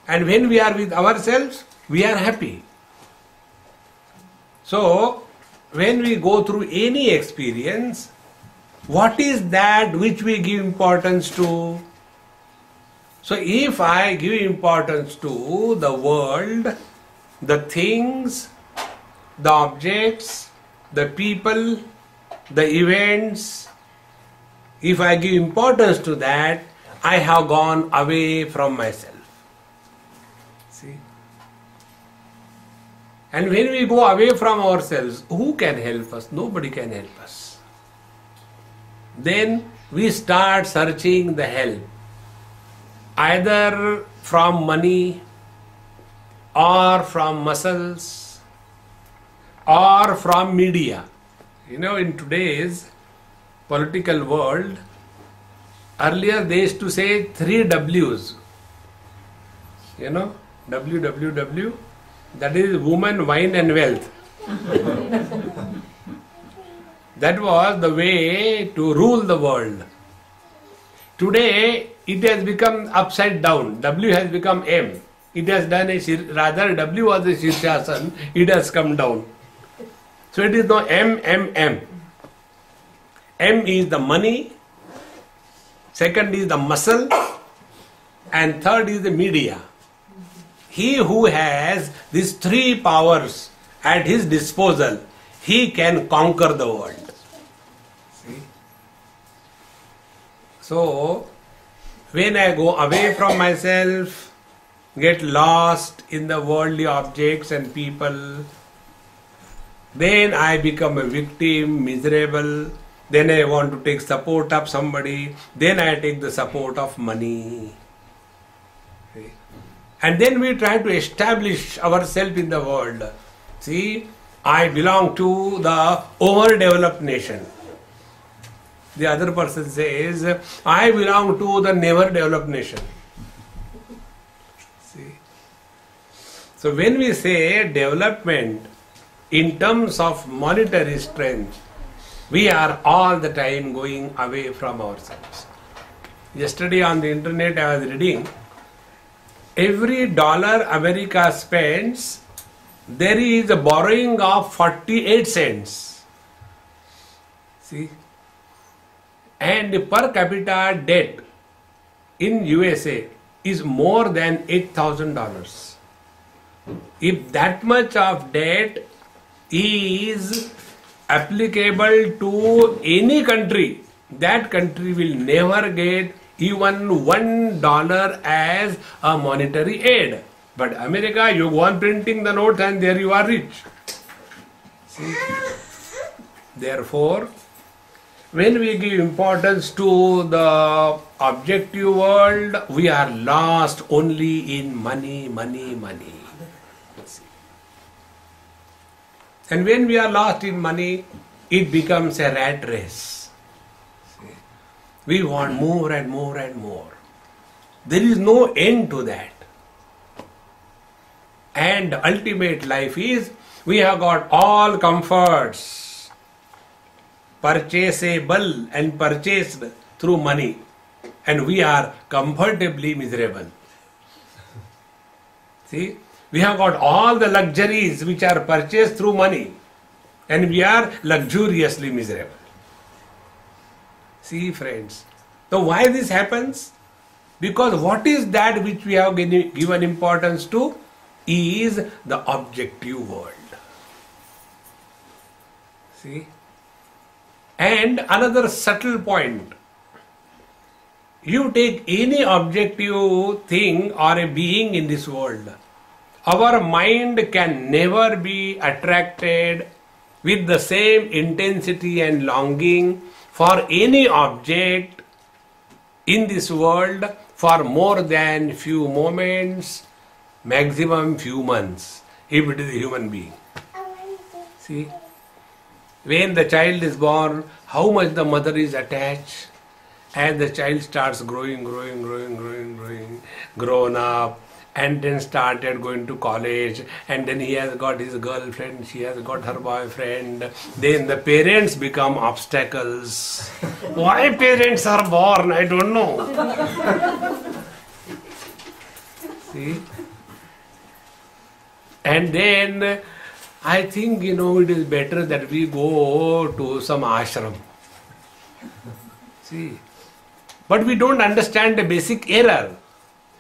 And when we are with ourselves, we are happy. So, when we go through any experience, what is that which we give importance to? So, if I give importance to the world, the things, the objects, the people, the events, if I give importance to that, I have gone away from myself. See? And when we go away from ourselves, who can help us? Nobody can help us. Then we start searching the help, either from money, or from muscles, or from media. You know, in today's political world, earlier they used to say 3 W's. You know, WWW, that is woman, wine and wealth. That was the way to rule the world. Today it has become upside down. W has become M. It has done rather W was the Shirshasana, it has come down. So it is now M, M, M. M is the money, second is the muscle, and third is the media. He who has these 3 powers at his disposal, he can conquer the world. See? So, when I go away from myself, get lost in the worldly objects and people, then I become a victim, miserable. Then I want to take support of somebody. Then I take the support of money. See? And then we try to establish ourselves in the world. See, I belong to the overdeveloped nation. The other person says, I belong to the never developed nation. See? So when we say development in terms of monetary strength, we are all the time going away from ourselves. Yesterday on the internet I was reading, every dollar America spends, there is a borrowing of 48 cents. See? And the per capita debt in USA is more than $8,000. If that much of debt is applicable to any country, that country will never get even $1 as a monetary aid. But America, you go on printing the notes and there you are rich. See? Therefore, when we give importance to the objective world, we are lost only in money, money, money. And when we are lost in money, it becomes a rat race. See? We want more and more and more. There is no end to that. And ultimate life is, we have got all comforts, purchasable and purchased through money, and we are comfortably miserable. See? We have got all the luxuries which are purchased through money, and we are luxuriously miserable. See, friends. So why this happens? Because what is that which we have given importance to is the objective world. See? And another subtle point. You take any objective thing or a being in this world, our mind can never be attracted with the same intensity and longing for any object in this world for more than few moments, maximum few months, if it is a human being. See, when the child is born, how much the mother is attached, and the child starts growing, grown up, and then started going to college, and then he has got his girlfriend, she has got her boyfriend, then the parents become obstacles. Why parents are born, I don't know. See? And then I think, it is better that we go to some ashram. See? But we don't understand the basic error.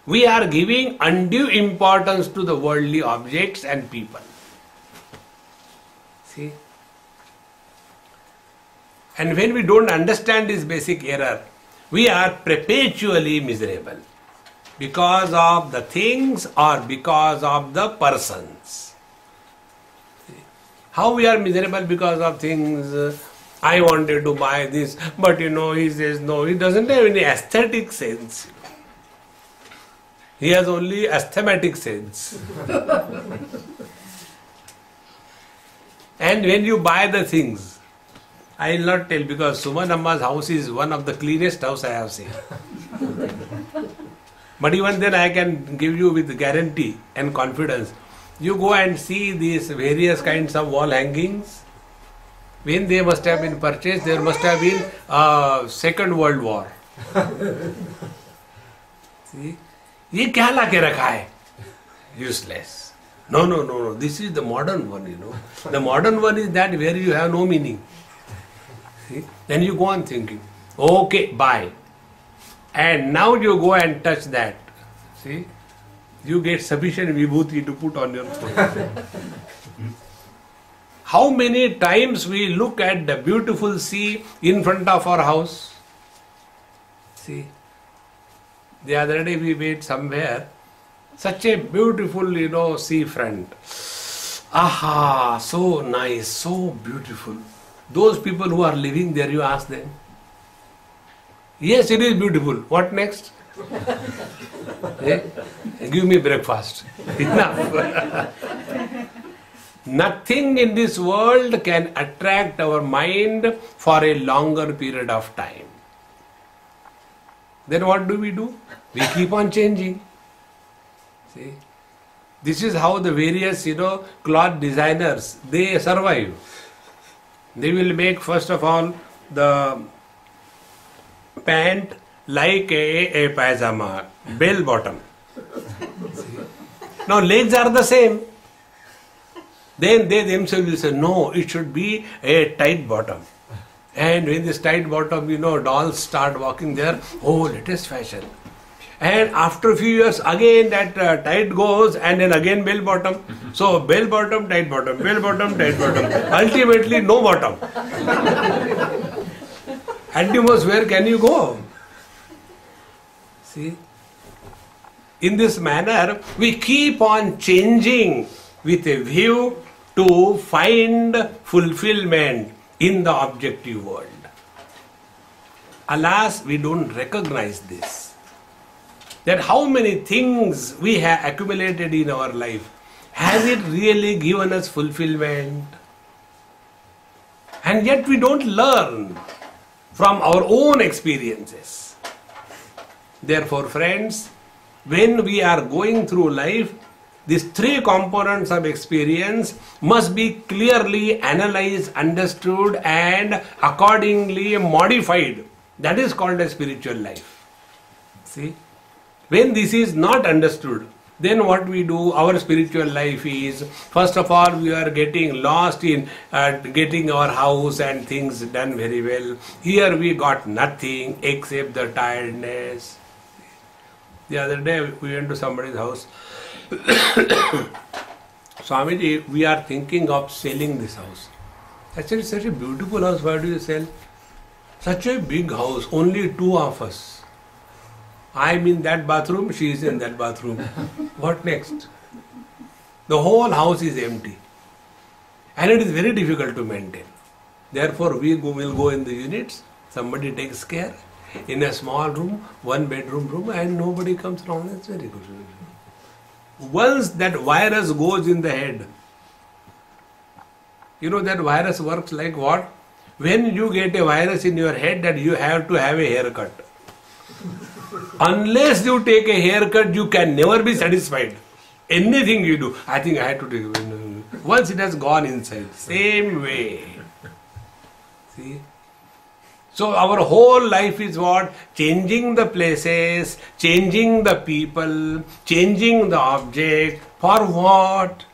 We are giving undue importance to the worldly objects and people. See? And when we don't understand this basic error, we are perpetually miserable because of the things or because of the persons. See? How we are miserable because of things? I wanted to buy this, but he says no, he doesn't have any aesthetic sense. He has only asthmatic sense. And when you buy the things, I will not tell because Suman Amma's house is one of the cleanest house I have seen. But even then I can give you with guarantee and confidence. You go and see these various kinds of wall hangings. When they must have been purchased, there must have been Second World War. See? ये क्या लाके रखा है? Useless. No. This is the modern one, The modern one is that where you have no meaning. See? Then you go on thinking, okay, buy. And now you go and touch that. See? You get sufficient vibhuti to put on your foot. How many times we look at the beautiful sea in front of our house? See? The other day we went somewhere, such a beautiful, sea front. Aha, so nice, so beautiful. Those people who are living there, you ask them. Yes, it is beautiful. What next? Give me breakfast. Enough. Nothing in this world can attract our mind for a longer period of time. Then what do? We keep on changing. See? This is how the various, cloth designers, they survive. They will make first of all the pant like a pajama, bell bottom. See? Now legs are the same. Then they themselves will say, no, it should be a tight bottom. And when this tight bottom, dolls start walking there, oh, latest fashion. And after a few years, again that tight goes and then again bell bottom. So bell bottom, tight bottom, bell bottom, tight bottom. Ultimately, no bottom. At the most, where can you go? See? In this manner, we keep on changing with a view to find fulfillment in the objective world. Alas, we don't recognize this. That how many things we have accumulated in our life, has it really given us fulfillment? And yet we don't learn from our own experiences. Therefore, friends, when we are going through life, these three components of experience must be clearly analyzed, understood, and accordingly modified. That is called a spiritual life. See? When this is not understood, then what we do, our spiritual life is, first of all, we are getting lost in getting our house and things done very well. Here we got nothing except the tiredness. The other day we went to somebody's house. Swami Ji, we are thinking of selling this house. I said, it's such a beautiful house, why do you sell? Such a big house, only two of us. I'm in that bathroom, she is in that bathroom. What next? The whole house is empty. And it is very difficult to maintain. Therefore, we will go in the units, somebody takes care. In a small room, one bedroom room, and nobody comes around. It's very good. Once that virus goes in the head, that virus works like what? When you get a virus in your head that you have to have a haircut. Unless you take a haircut, you can never be satisfied. Anything you do, I think I have to take it. Once it has gone inside, same way. See? So our whole life is what? Changing the places, changing the people, changing the object. For what?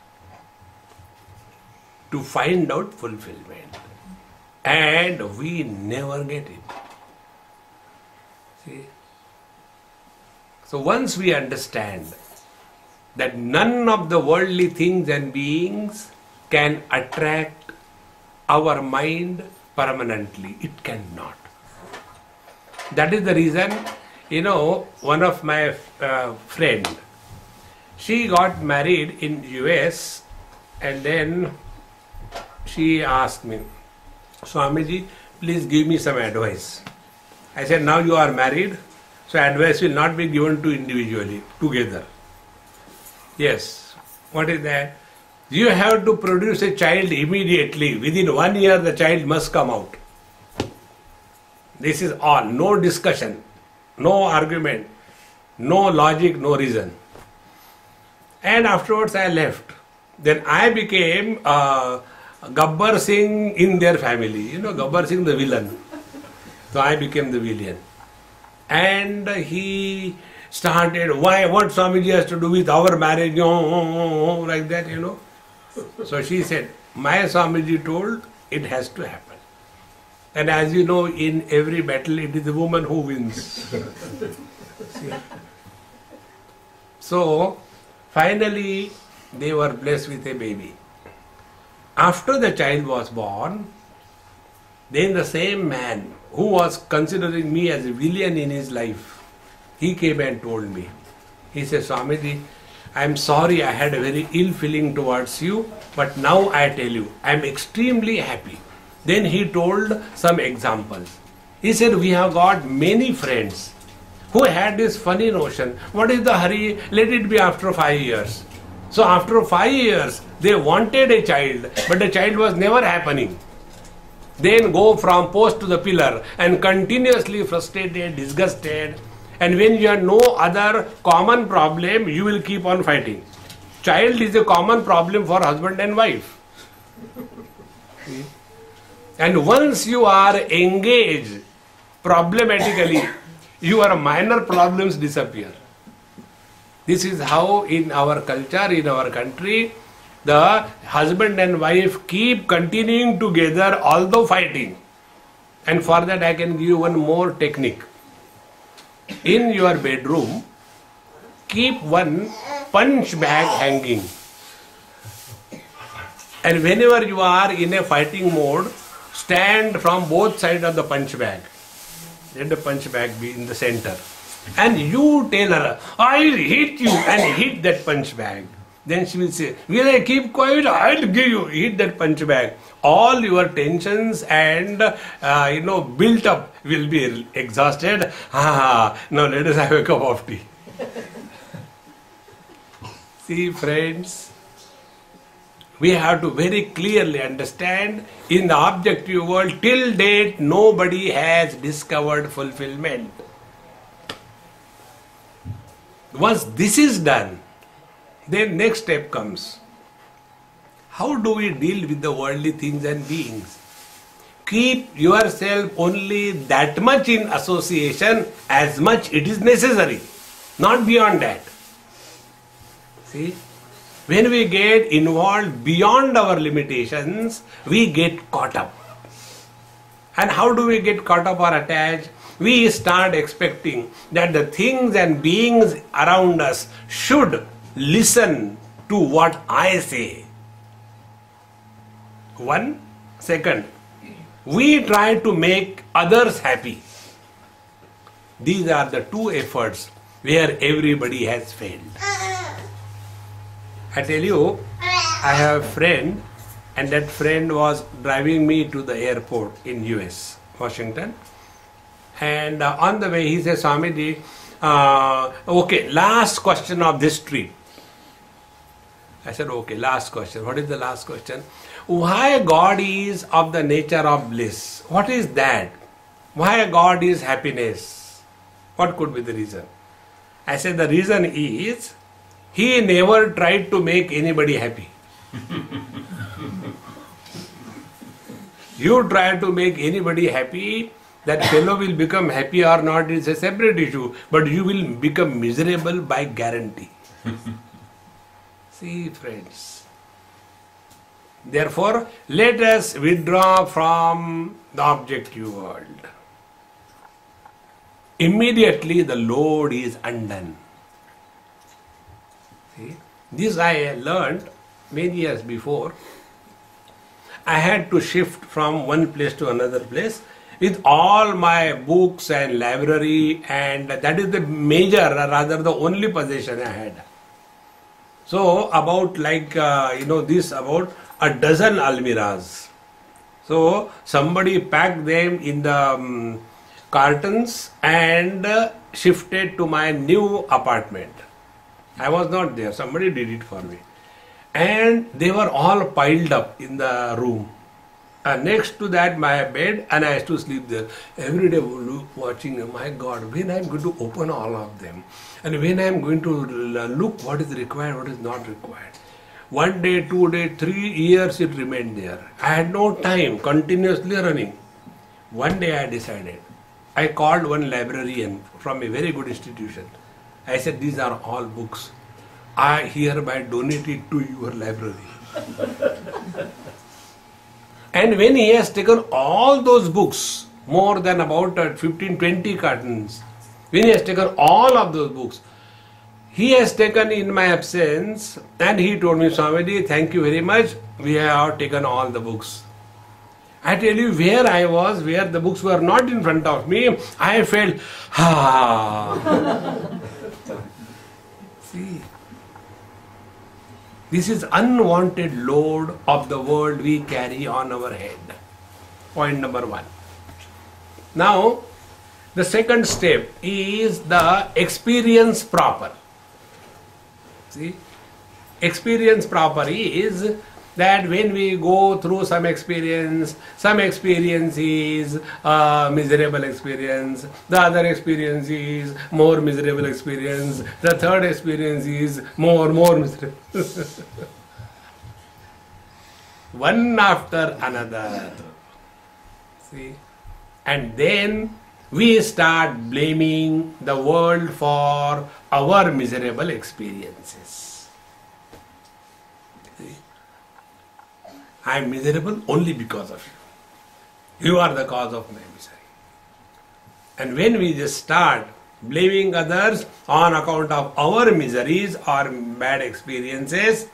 To find out fulfillment. And we never get it. See? So once we understand that none of the worldly things and beings can attract our mind permanently, it cannot. That is the reason, one of my friend, she got married in US, and then she asked me, Swami Ji, please give me some advice. I said, now you are married, so advice will not be given to individually, together. Yes. What is that? You have to produce a child immediately. Within 1 year, the child must come out. This is all. No discussion, no argument, no logic, no reason. And afterwards, I left. Then I became Gabbar Singh in their family. Gabbar Singh, the villain. So I became the villain. And he started, what Swamiji has to do with our marriage, like that, So she said, my Swamiji told, it has to happen. And as you know, in every battle, it is the woman who wins. See? So, finally, they were blessed with a baby. After the child was born, then the same man who was considering me as a villain in his life, he came and told me. He said, Swamiji, I am sorry I had a very ill feeling towards you, but now I tell you, I am extremely happy. Then he told some examples. He said, we have got many friends who had this funny notion, what is the hurry, let it be after 5 years. So after 5 years, they wanted a child, but the child was never happening. Then go from post to the pillar and continuously frustrated, disgusted. And when you have no other common problem, you will keep on fighting. Child is a common problem for husband and wife. And once you are engaged problematically, your minor problems disappear. This is how in our culture, in our country, the husband and wife keep continuing together although fighting. And for that I can give you one more technique. In your bedroom, keep one punch bag hanging. And whenever you are in a fighting mode, stand from both sides of the punch bag. Let the punch bag be in the center. And you tell her, I'll hit you, and hit that punch bag. Then she will say, will I keep quiet? I'll give you, hit that punch bag. All your tensions and, built up will be exhausted. Now let us have a cup of tea. See, friends, we have to very clearly understand, in the objective world, till date, nobody has discovered fulfillment. Once this is done, then next step comes. How do we deal with the worldly things and beings? Keep yourself only that much in association as much it is necessary, not beyond that. See, when we get involved beyond our limitations, we get caught up. And how do we get caught up or attached? We start expecting that the things and beings around us should listen to what I say. One, second, we try to make others happy. These are the two efforts where everybody has failed. I tell you, I have a friend, and that friend was driving me to the airport in US, Washington. And on the way he says, Swamiji, okay, last question of this trip. I said, okay, last question. What is the last question? Why God is of the nature of bliss? What is that? Why God is happiness? What could be the reason? I said, the reason is, He never tried to make anybody happy. You try to make anybody happy, That fellow will become happy or not is a separate issue, but you will become miserable by guarantee. See, friends. Therefore, let us withdraw from the objective world. Immediately the load is undone. See? This I learned many years before. I had to shift from one place to another place with all my books and library, and that is the major, rather the only possession I had. So about this about a dozen almirahs. So somebody packed them in the cartons and shifted to my new apartment. I was not there, somebody did it for me. And they were all piled up in the room. And next to that my bed, and I used to sleep there. Every day watching, my God, when I am going to open all of them, and when I am going to look what is required, what is not required. 1 day, 2 days, 3 years it remained there. I had no time, continuously running. One day I decided. I called one librarian from a very good institution. I said, these are all books. I hereby donate it to your library. And when he has taken all those books, more than about 15-20 cartons, when he has taken all of those books, he has taken in my absence, and he told me, Swami Ji, thank you very much, we have taken all the books. I tell you, where I was, where the books were not in front of me, I felt, See, this is unwanted load of the world we carry on our head. Point number 1. Now, the second step is the experience proper. See, experience proper is that when we go through some experience is a miserable experience, the other experience is more miserable experience, the third experience is more miserable. One after another. See? And then we start blaming the world for our miserable experiences. I am miserable only because of you. You are the cause of my misery. And when we just start blaming others on account of our miseries or bad experiences,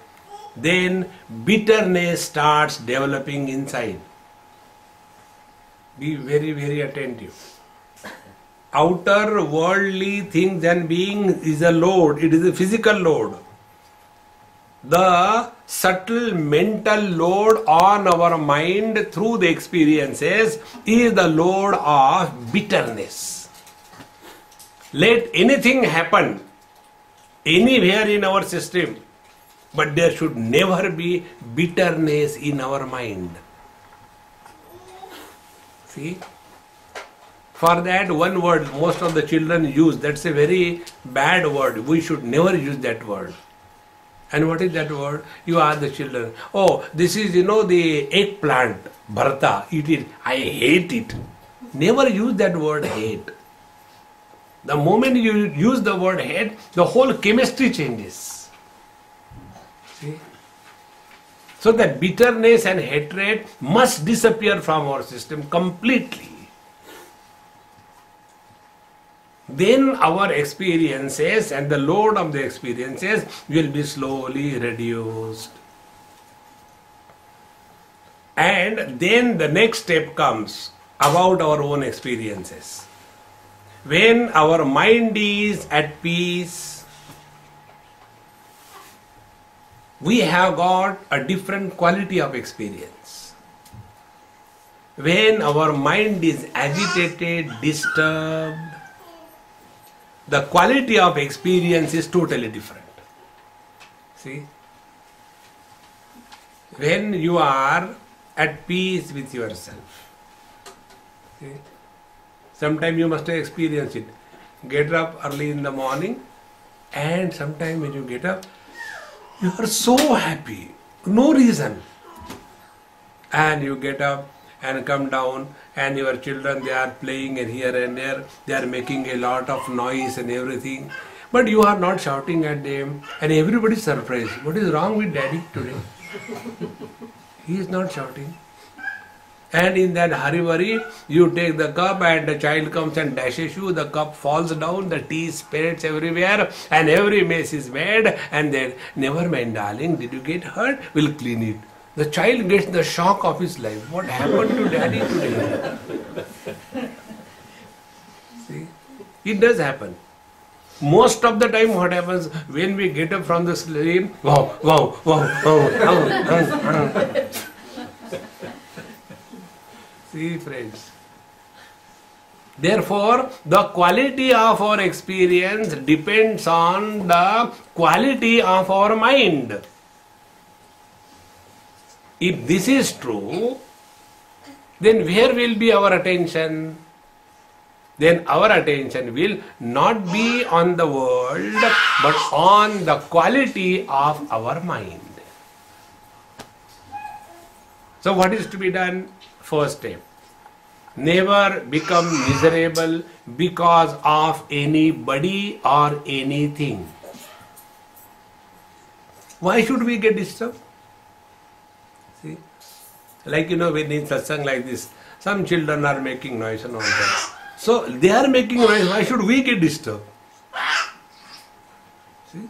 then bitterness starts developing inside. Be very, very attentive. Outer worldly things and being is a load, it is a physical load. The subtle mental load on our mind through the experiences is the load of bitterness. Let anything happen anywhere in our system, but there should never be bitterness in our mind. See? For that one word most of the children use, that's a very bad word. We should never use that word. And what is that word? You ask the children, oh, this is, the eggplant, bharta, eat it. I hate it. Never use that word hate. The moment you use the word hate, the whole chemistry changes. See? So that bitterness and hatred must disappear from our system completely. Then our experiences and the load of the experiences will be slowly reduced. And then the next step comes about our own experiences. When our mind is at peace, we have got a different quality of experience. When our mind is agitated, disturbed, the quality of experience is totally different. See? When you are at peace with yourself, see? Sometimes you must have experienced it. Get up early in the morning, and sometimes when you get up, you are so happy, no reason. And you get up and come down and your children, they are playing here and there, they are making a lot of noise and everything, but you are not shouting at them, and everybody is surprised. What is wrong with daddy today? He is not shouting. And in that hurry, you take the cup and the child comes and dashes you, the cup falls down, the tea spreads everywhere and every mess is made, and then, never mind darling, did you get hurt? We'll clean it. The child gets the shock of his life. What happened to daddy today? See, it does happen. Most of the time what happens, when we get up from the sleep, wow, wow, wow, wow. See, friends. Therefore, the quality of our experience depends on the quality of our mind. If this is true, then where will be our attention? Then our attention will not be on the world, but on the quality of our mind. So what is to be done? First step. Never become miserable because of anybody or anything. Why should we get disturbed? See? Like when in satsang like this, some children are making noise and all that. So they are making noise, why should we get disturbed? See?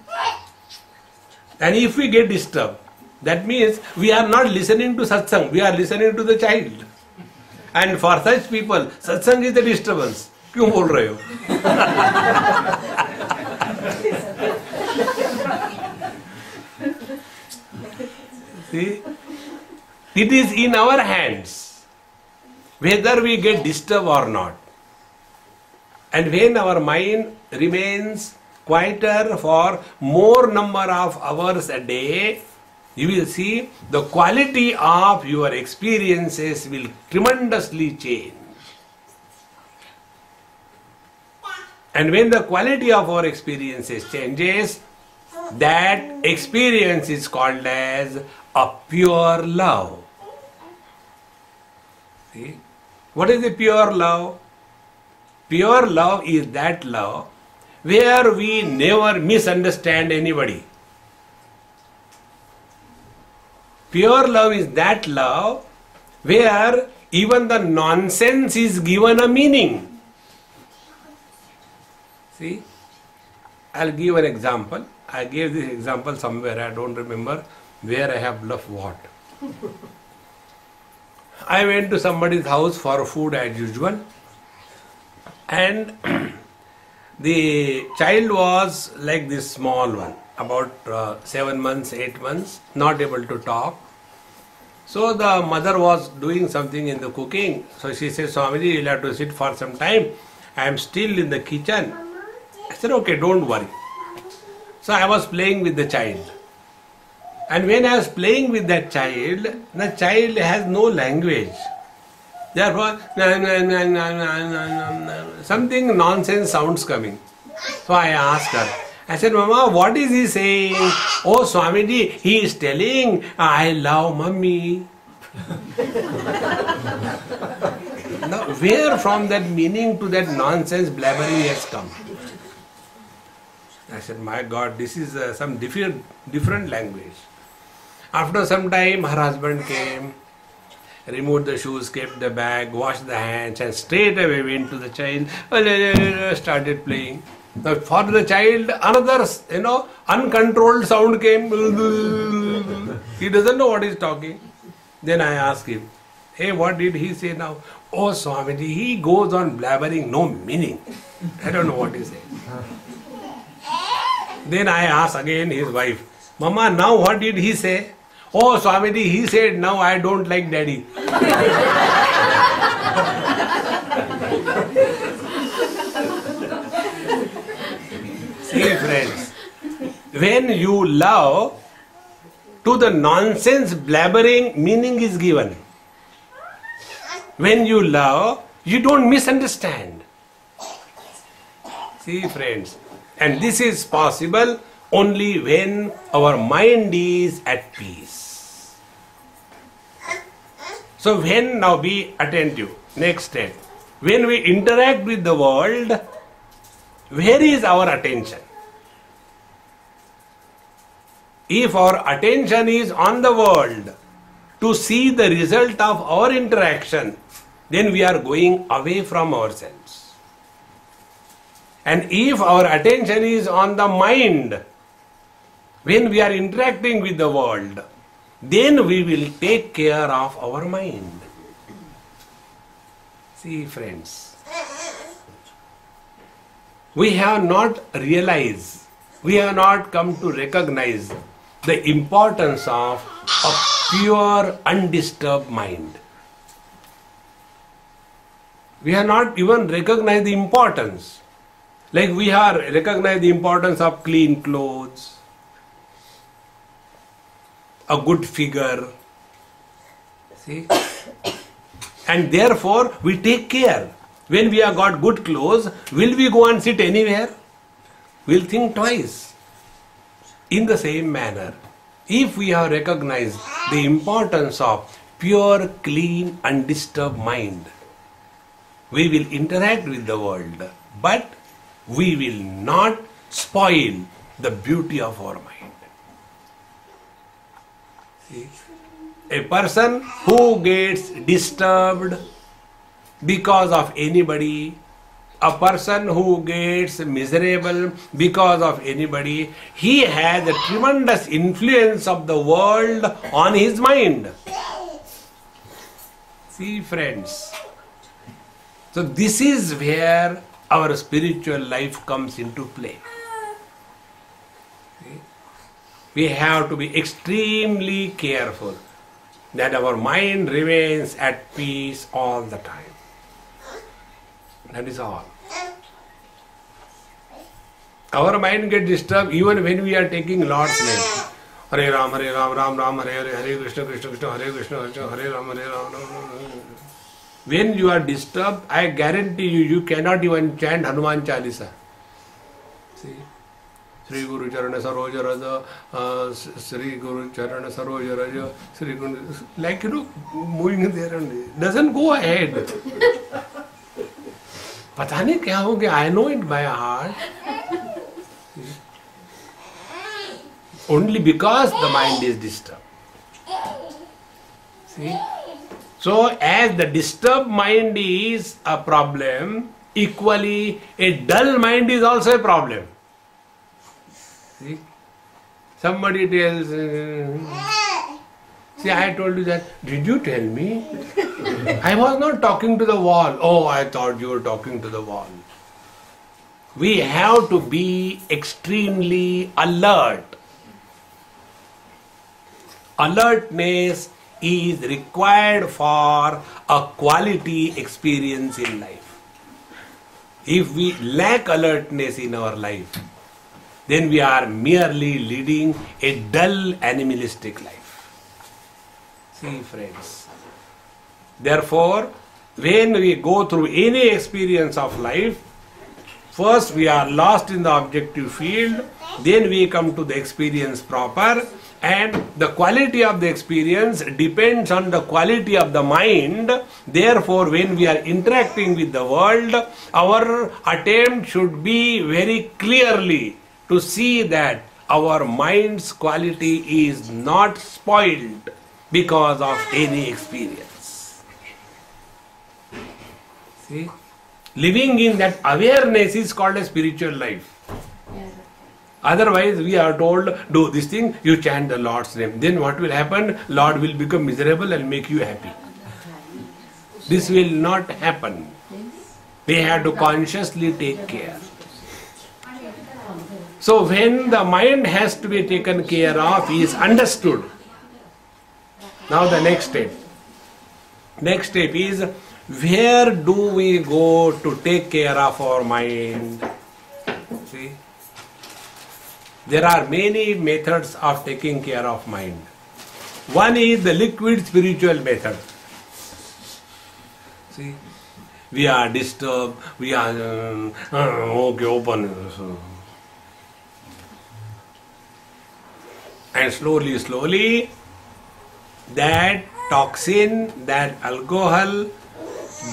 And if we get disturbed, that means we are not listening to satsang, we are listening to the child. And for such people, satsang is the disturbance. क्यों बोल रहे हो? See, it is in our hands whether we get disturbed or not. And when our mind remains quieter for more number of hours a day, you will see the quality of your experiences will tremendously change. And when the quality of our experiences changes, that experience is called as a pure love. See? What is the pure love? Pure love is that love where we never misunderstand anybody. Pure love is that love where even the nonsense is given a meaning. See, I'll give an example. I gave this example somewhere, I don't remember where I have left what. I went to somebody's house for food as usual, and the child was like this small one, about 7 months, 8 months, not able to talk. So the mother was doing something in the cooking. So she said, Swami Ji, you'll have to sit for some time. I am still in the kitchen. I said, okay, don't worry. So I was playing with the child. And when I was playing with that child, the child has no language. Therefore, something nonsense sounds coming. So I asked her, I said, Mama, what is he saying? Oh, Swamiji, he is telling, I love Mummy. Now, where from that meaning to that nonsense blabbering has come? I said, my God, this is some different language. After some time, her husband came, removed the shoes, kept the bag, washed the hands, and straight away went to the child, started playing. Now for the child, another, uncontrolled sound came. He doesn't know what he's talking. Then I asked him, hey, what did he say now? Oh, Swamiji, he goes on blabbering, no meaning. I don't know what he said. Then I asked again his wife, Mama, now what did he say? Oh, Swamiji, he said, now I don't like daddy. See, friends, when you love, to the nonsense blabbering meaning is given. When you love, you don't misunderstand. See, friends, and this is possible only when our mind is at peace. So when, now be attentive. Next step. When we interact with the world, where is our attention? If our attention is on the world to see the result of our interaction, then we are going away from ourselves. And if our attention is on the mind, when we are interacting with the world, then we will take care of our mind. See, friends, we have not realized, we have not come to recognize the importance of a pure, undisturbed mind. We have not even recognized the importance. Like we have recognized the importance of clean clothes, a good figure. See? And therefore we take care. When we have got good clothes, will we go and sit anywhere? We'll think twice. In the same manner, if we have recognized the importance of pure, clean, undisturbed mind, we will interact with the world, but we will not spoil the beauty of our mind. See? A person who gets disturbed because of anybody, a person who gets miserable because of anybody, he has a tremendous influence of the world on his mind. See, friends, so this is where our spiritual life comes into play. See? We have to be extremely careful that our mind remains at peace all the time. That is all. Our mind gets disturbed even when we are taking Lord's name. Hare Ram, Ram Ram, Hare Hare, Hare Krishna, Krishna Krishna, Hare Krishna, Hare Ram, Hare Ram. When you are disturbed, I guarantee you, you cannot even chant Hanuman Chalisa. See? Sri Guru Charana Saroja Raja, Sri Guru Charana Saroja Raja, Sri Guru, like moving there and there. Doesn't go ahead. Pata nahi kya ho gaya, I know it by heart. Only because the mind is disturbed. See? So, as the disturbed mind is a problem, equally a dull mind is also a problem. See? Somebody tells, see, I told you that, did you tell me? I was not talking to the wall. Oh, I thought you were talking to the wall. We have to be extremely alert. Alertness is required for a quality experience in life. If we lack alertness in our life, then we are merely leading a dull animalistic life. See, friends. Therefore, when we go through any experience of life, first we are lost in the objective field, then we come to the experience proper, and the quality of the experience depends on the quality of the mind. Therefore, when we are interacting with the world, our attempt should be very clearly to see that our mind's quality is not spoiled because of any experience. See? Living in that awareness is called a spiritual life. Otherwise, we are told, do this thing, you chant the Lord's name. Then what will happen? Lord will become miserable and make you happy. This will not happen. We have to consciously take care. So when the mind has to be taken care of, is understood. Now the next step. Next step is, where do we go to take care of our mind? See? There are many methods of taking care of mind. One is the liquid spiritual method. See, we are disturbed, we are, okay, open. And slowly, that toxin, that alcohol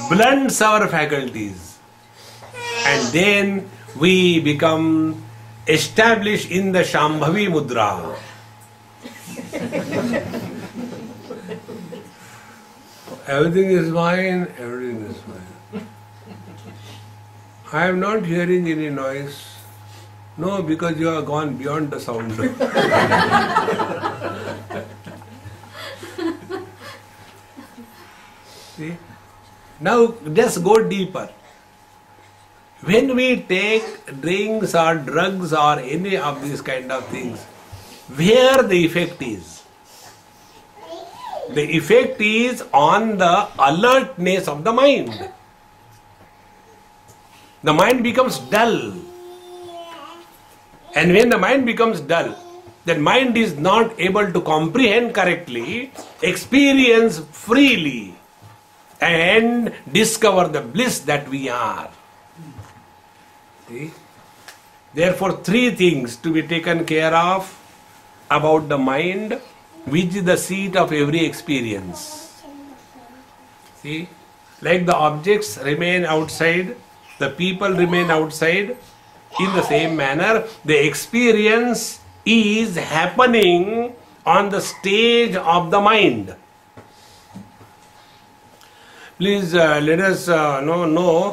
blunts our faculties, and then we become established in the Shambhavi Mudra. Everything is fine, everything is fine. I am not hearing any noise. No, because you have gone beyond the sound. See? Now just go deeper. When we take drinks or drugs or any of these kind of things, where the effect is? The effect is on the alertness of the mind. The mind becomes dull. And when the mind becomes dull, that mind is not able to comprehend correctly, experience freely, and discover the bliss that we are. See? Therefore, three things to be taken care of about the mind, which is the seat of every experience. See? Like the objects remain outside, the people remain outside, in the same manner, the experience is happening on the stage of the mind. Please let us know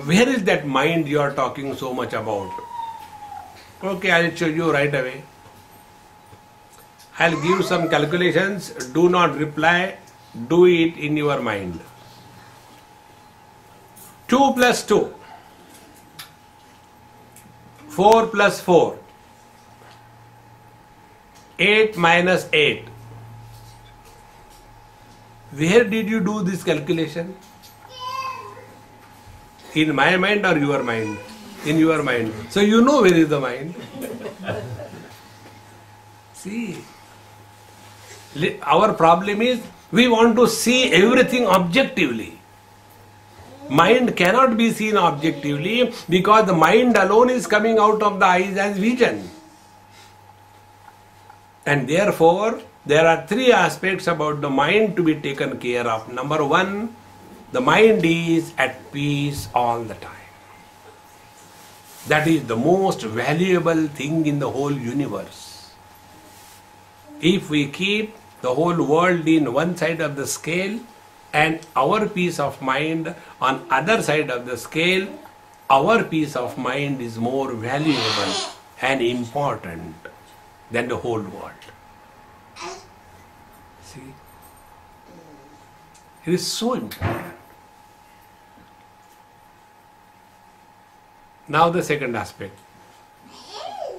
where is that mind you are talking so much about. Okay, I will show you right away. I will give some calculations. Do not reply. Do it in your mind. 2 plus 2. 4 plus 4. 8 minus 8. Where did you do this calculation? In my mind or your mind? In your mind. So you know where is the mind. See, our problem is we want to see everything objectively. Mind cannot be seen objectively because the mind alone is coming out of the eyes as vision. And therefore, there are three aspects about the mind to be taken care of. Number one, the mind is at peace all the time. That is the most valuable thing in the whole universe. If we keep the whole world in one side of the scale and our peace of mind on other side of the scale, our peace of mind is more valuable and important than the whole world. See? It is so important. Now the second aspect.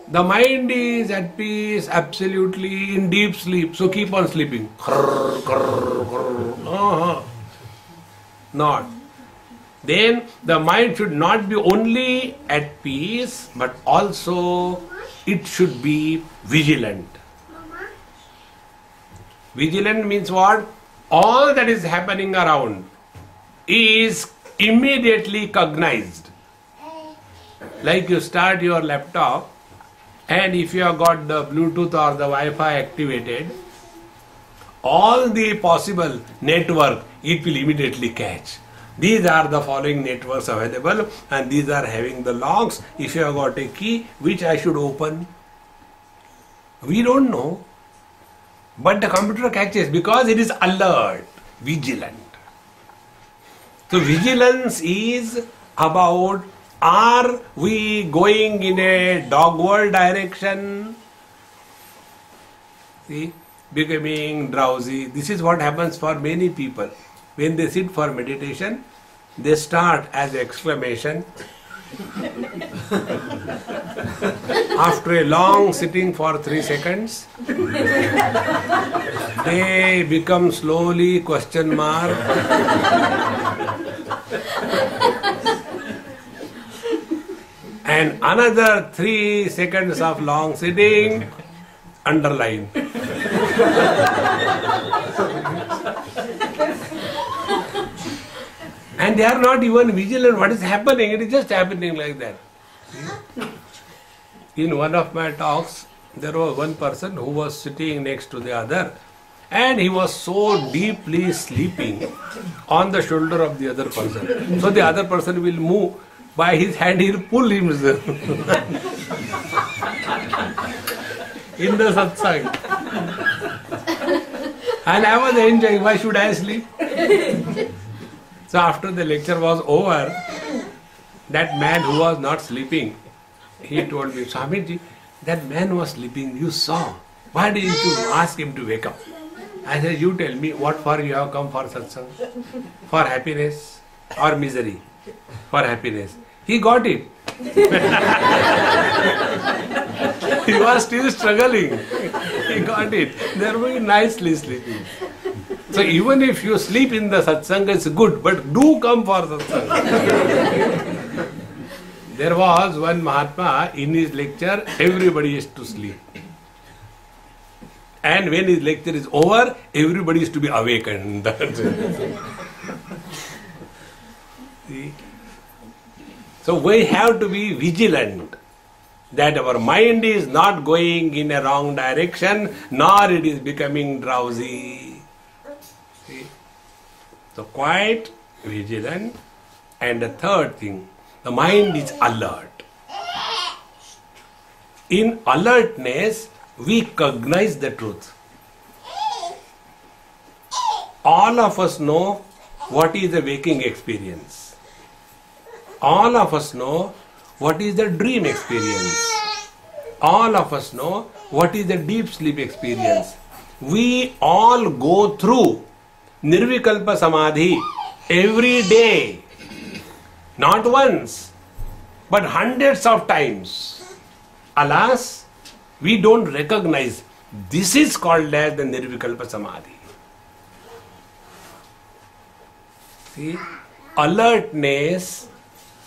The mind is at peace, absolutely in deep sleep. So keep on sleeping. Not. Then the mind should not be only at peace, but also it should be vigilant. Vigilant means what? All that is happening around is immediately cognized. Like you start your laptop, and if you have got the Bluetooth or the Wi-Fi activated, all the possible network it will immediately catch. These are the following networks available, and these are having the logs. If you have got a key, which I should open? We don't know. But the computer catches because it is alert, vigilant. So vigilance is about, are we going in a dogward direction? See, becoming drowsy. This is what happens for many people. When they sit for meditation, they start as exclamation. After a long sitting for 3 seconds, they become slowly question mark. And another 3 seconds of long sitting, underline. And they are not even vigilant what is happening, it is just happening like that. In one of my talks, there was one person who was sitting next to the other, And he was so deeply sleeping on the shoulder of the other person. So the other person will move by his hand, he will pull himself in the satsang. And I was enjoying, why should I sleep? So after the lecture was over, that man who was not sleeping, he told me, Swami Ji, that man was sleeping, you saw. Why didn't you ask him to wake up? I said, you tell me, what for you have come for satsang? For happiness or misery? For happiness. He got it. He was still struggling. He got it. Therefore, nicely sleeping. So even if you sleep in the satsang, it's good, but do come for satsang. There was one Mahatma, in his lecture, everybody is to sleep. And when his lecture is over, everybody is to be awakened. See? So we have to be vigilant that our mind is not going in a wrong direction, nor it is becoming drowsy. See? So quite vigilant. And the third thing, the mind is alert. In alertness, we cognize the truth. All of us know what is the waking experience. All of us know what is the dream experience. All of us know what is the deep sleep experience. We all go through Nirvikalpa Samadhi every day. Not once, but hundreds of times. Alas, we don't recognize this is called as the Nirvikalpa Samadhi. See, alertness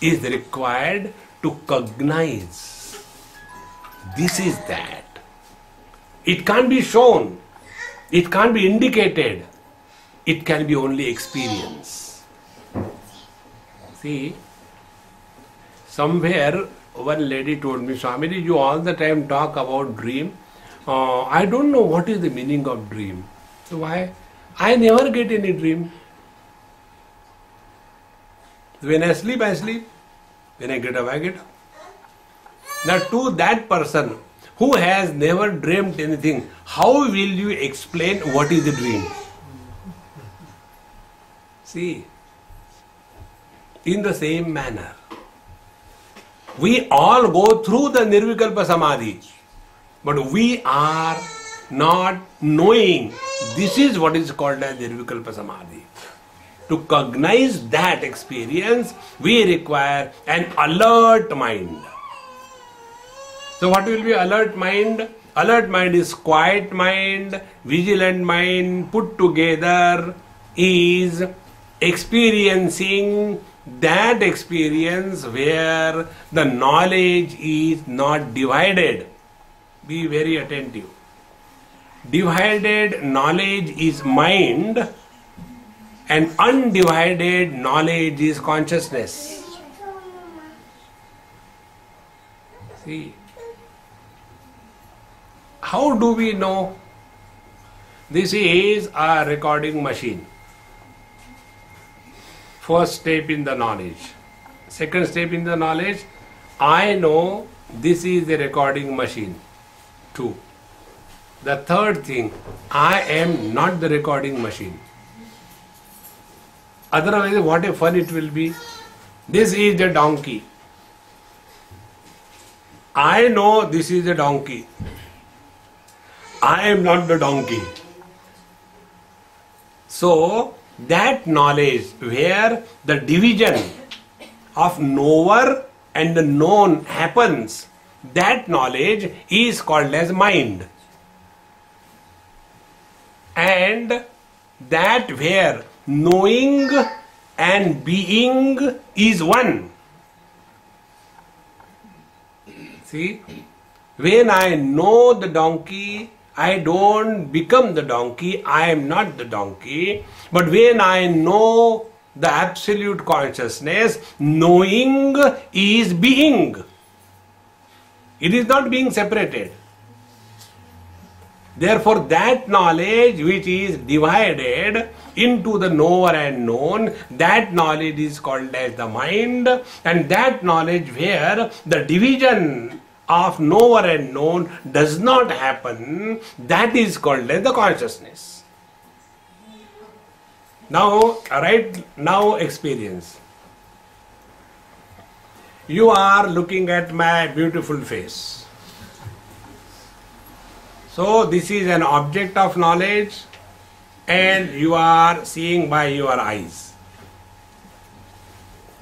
is required to cognize. This is that. It can't be shown. It can't be indicated. It can be only experienced. See, somewhere one lady told me, Swamiji, you all the time talk about dream. I don't know what is the meaning of dream. So why? I never get any dream. When I sleep, I sleep. When I get up, I get up. Now to that person who has never dreamt anything, how will you explain what is the dream? See, in the same manner, we all go through the Nirvikalpa Samadhi, but we are not knowing this is what is called as Nirvikalpa Samadhi. To cognize that experience, we require an alert mind. So what will be alert mind? Alert mind is quiet mind, vigilant mind put together is experiencing that experience where the knowledge is not divided. Be very attentive. Divided knowledge is mind and undivided knowledge is consciousness. See, how do we know? This is a recording machine. First step in the knowledge. Second step in the knowledge, I know this is a recording machine. 2. The third thing, I am not the recording machine. Otherwise, what a fun it will be. This is the donkey. I know this is a donkey. I am not the donkey. So, that knowledge where the division of knower and the known happens, that knowledge is called as mind. And that where knowing and being is one. See, when I know the donkey, I don't become the donkey, I am not the donkey. But when I know the absolute consciousness, knowing is being. It is not being separated. Therefore, that knowledge which is divided into the knower and known, that knowledge is called as the mind, and that knowledge where the division of knower and known does not happen, that is called as the consciousness. Now, right now experience. You are looking at my beautiful face. So this is an object of knowledge and you are seeing by your eyes.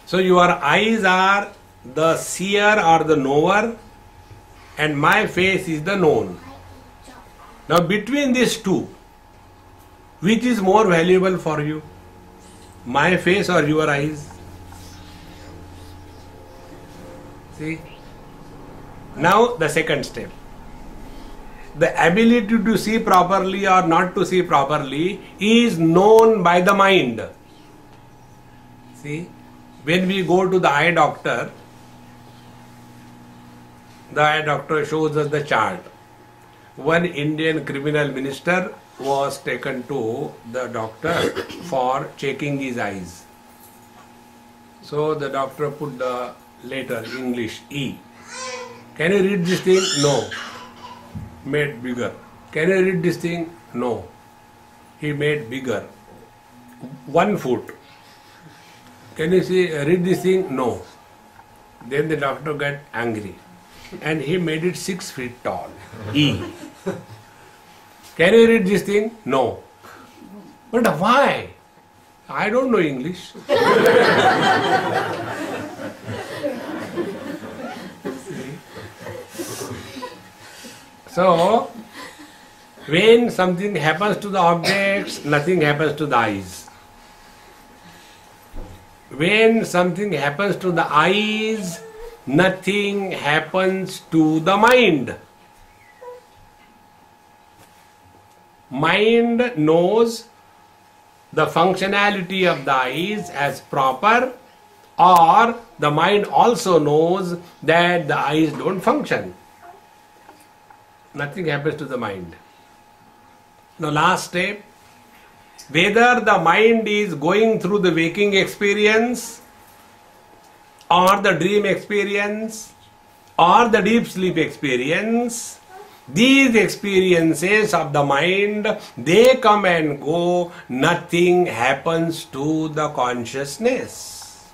So your eyes are the seer or the knower and my face is the known. Now between these two, which is more valuable for you? My face or your eyes? See? Now the second step. The ability to see properly or not to see properly is known by the mind. See, when we go to the eye doctor shows us the chart. One Indian criminal minister was taken to the doctor for checking his eyes. So the doctor put the letter English E. Can you read this thing? No. Made bigger. Can you read this thing? No. He made bigger. 1 foot. Can you read this thing? No. Then the doctor got angry and he made it 6 feet tall. E. Can you read this thing? No. But why? I don't know English. So, when something happens to the objects, nothing happens to the eyes. When something happens to the eyes, nothing happens to the mind. Mind knows the functionality of the eyes as proper, or the mind also knows that the eyes don't function. Nothing happens to the mind. The last step, whether the mind is going through the waking experience or the dream experience or the deep sleep experience, these experiences of the mind, they come and go, nothing happens to the consciousness.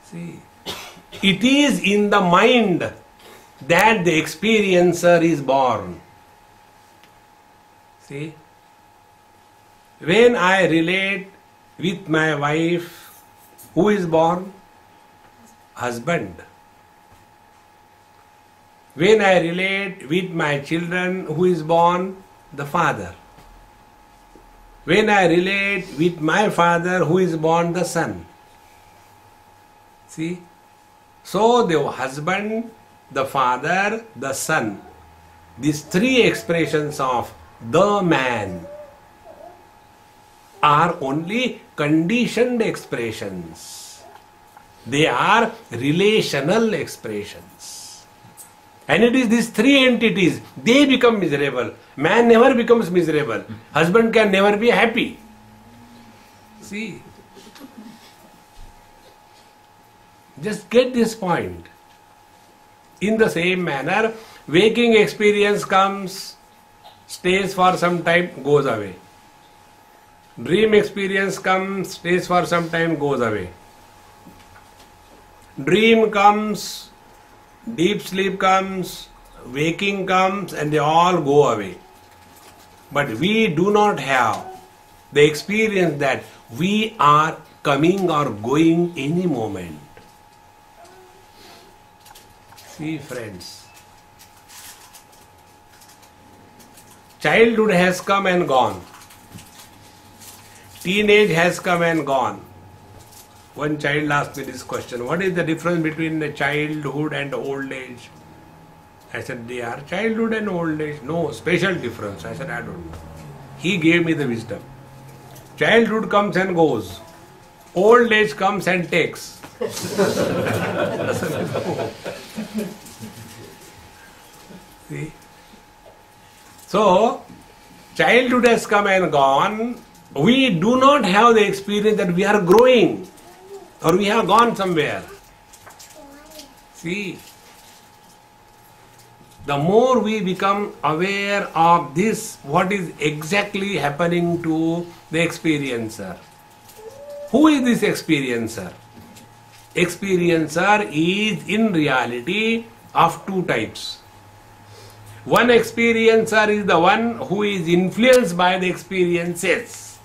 See, it is in the mind that the experiencer is born. See, when I relate with my wife, who is born? Husband. When I relate with my children, who is born? The father. When I relate with my father, who is born? The son. See? So the husband, the father, the son, these three expressions of the man are only conditioned expressions. They are relational expressions. And it is these three entities, they become miserable. Man never becomes miserable. Husband can never be happy. See? Just get this point. In the same manner, waking experience comes, stays for some time, goes away. Dream experience comes, stays for some time, goes away. Dream comes, deep sleep comes, waking comes, and they all go away. But we do not have the experience that we are coming or going any moment. See, friends, childhood has come and gone. Teenage has come and gone. One child asked me this question, what is the difference between the childhood and old age? I said, they are childhood and old age. No special difference. I said, I don't know. He gave me the wisdom. Childhood comes and goes. Old age comes and takes. See? So, childhood has come and gone. We do not have the experience that we are growing or we have gone somewhere. See, the more we become aware of this, what is exactly happening to the experiencer. Who is this experiencer? Experiencer is in reality of two types. One experiencer is the one who is influenced by the experiences.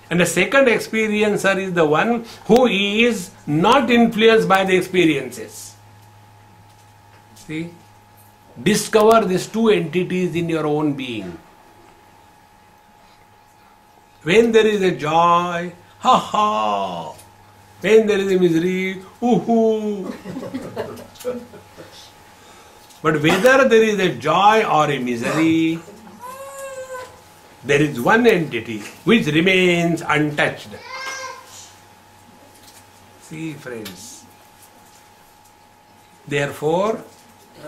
And the second experiencer is the one who is not influenced by the experiences. See? Discover these two entities in your own being. When there is a joy, ha ha. When there is a misery, hoo hoo. But whether there is a joy or a misery, there is one entity which remains untouched. See, friends. Therefore,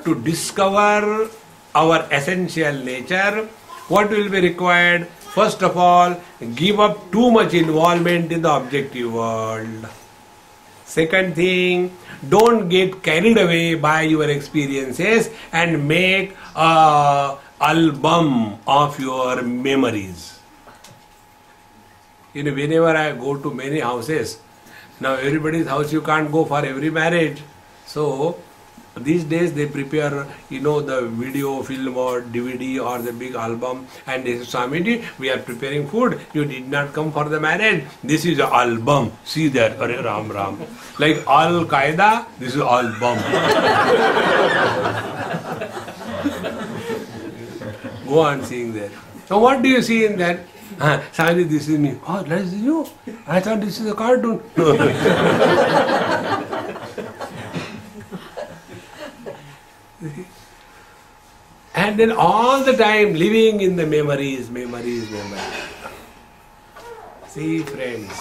to discover our essential nature, what will be required? First of all, give up too much involvement in the objective world. Second thing, don't get carried away by your experiences and make an album of your memories. You know, whenever I go to many houses, now everybody's house you can't go for every marriage. So, these days they prepare, the video, film or DVD or the big album, and they say, Swami Ji, we are preparing food. You did not come for the marriage. This is an album. See there, Hare Ram Ram. Like Al Qaeda, this is album. Go on seeing there. So what do you see in that? Swami Ji, this is me. Oh, that is you. I thought this is a cartoon. And then all the time living in the memories. See, friends,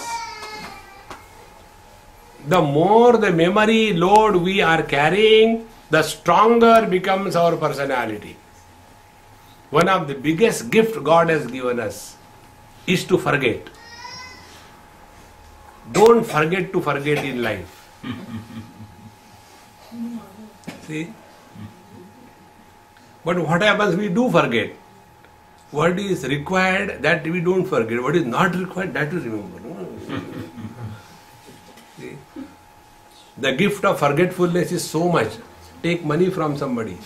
the more the memory load we are carrying, the stronger becomes our personality. One of the biggest gifts God has given us is to forget. Don't forget to forget in life. See? But what happens? We do forget. What is required, that we don't forget. What is not required, that we remember. See? The gift of forgetfulness is so much. Take money from somebody.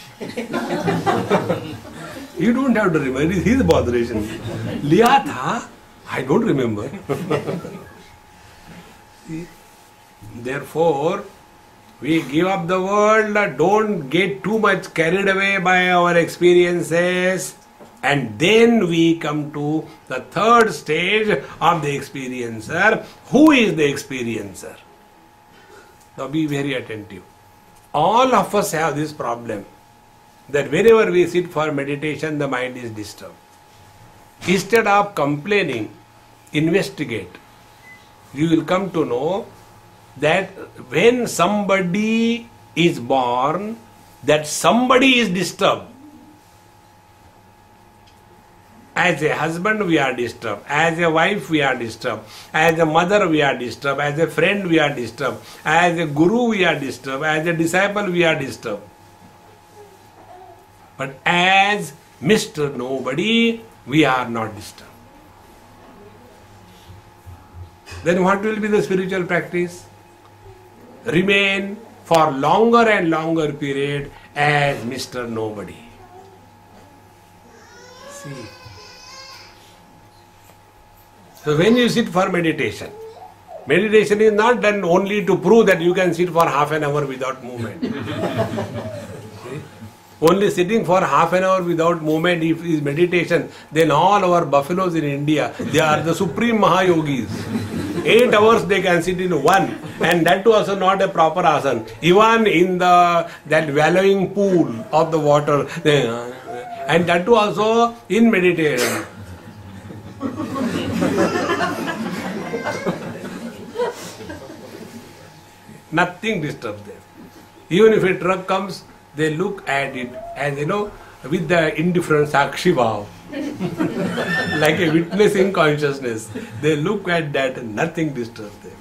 You don't have to remember. It is his botheration. Liya tha? I don't remember. See? Therefore, we give up the world, don't get too much carried away by our experiences, and then we come to the third stage of the experiencer. Who is the experiencer? Now be very attentive. All of us have this problem, that whenever we sit for meditation, the mind is disturbed. Instead of complaining, investigate. You will come to know that when somebody is born, that somebody is disturbed. As a husband we are disturbed, as a wife we are disturbed, as a mother we are disturbed, as a friend we are disturbed, as a guru we are disturbed, as a disciple we are disturbed. But as Mr. Nobody, we are not disturbed. Then what will be the spiritual practice? Remain for longer and longer period as Mr. Nobody. See. So when you sit for meditation, meditation is not done only to prove that you can sit for half an hour without movement. See? Only sitting for half an hour without movement is meditation. Then all our buffaloes in India, they are the supreme Mahayogis. 8 hours they can sit in one, and that too also not a proper asana. Even in that wallowing pool of the water, and that too also in meditation. Nothing disturbs them. Even if a truck comes, they look at it as with the indifferent Sakshi Bhav, like a witnessing consciousness. They look at that and nothing disturbs them.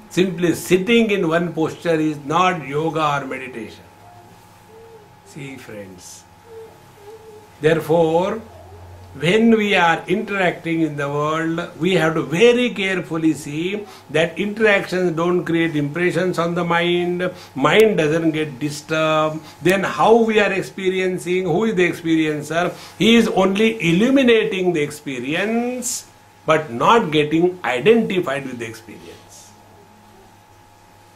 Simply sitting in one posture is not yoga or meditation. See, friends. Therefore, when we are interacting in the world, we have to very carefully see that interactions don't create impressions on the mind, mind doesn't get disturbed. Then how we are experiencing, who is the experiencer? He is only illuminating the experience, but not getting identified with the experience.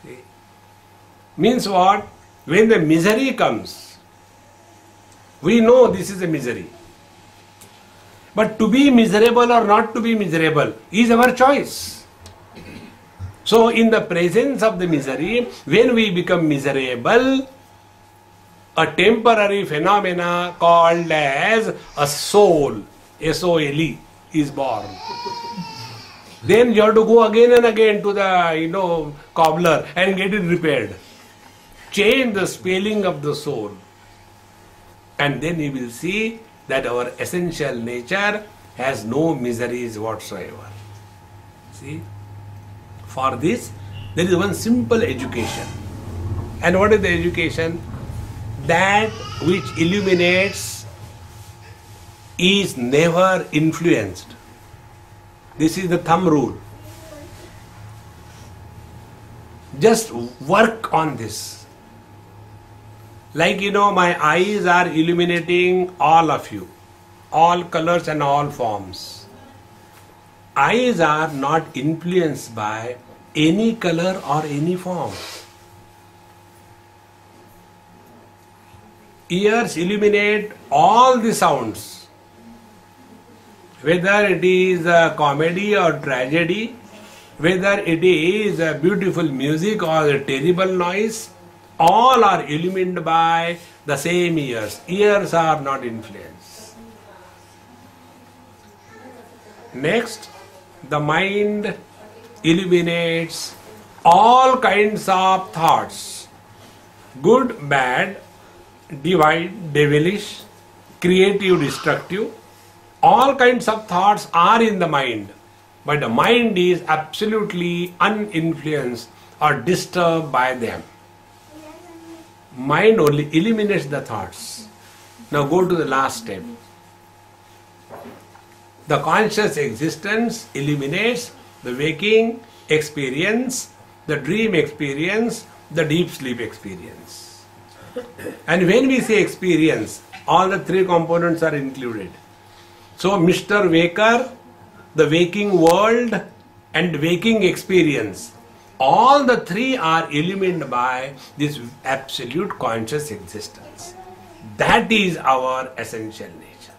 See? Means what? When the misery comes, we know this is a misery. But to be miserable or not to be miserable is our choice. So in the presence of the misery, when we become miserable, a temporary phenomena called as a soul, S-O-L-E, is born. Then you have to go again and again to the cobbler and get it repaired. Change the spelling of the soul. And then you will see that our essential nature has no miseries whatsoever. See? For this, there is one simple education. And what is the education? That which illuminates is never influenced. This is the thumb rule. Just work on this. Like my eyes are illuminating all of you, all colors and all forms. Eyes are not influenced by any color or any form. Ears illuminate all the sounds. Whether it is a comedy or tragedy, whether it is a beautiful music or a terrible noise, all are illumined by the same ears. Ears are not influenced. Next, the mind illuminates all kinds of thoughts. Good, bad, divine, devilish, creative, destructive. All kinds of thoughts are in the mind. But the mind is absolutely uninfluenced or disturbed by them. Mind only eliminates the thoughts. Now go to the last step. The conscious existence eliminates the waking experience, the dream experience, the deep sleep experience. And when we say experience, all the three components are included. So Mr. Waker, the waking world and waking experience, all the three are illumined by this absolute conscious existence. That is our essential nature.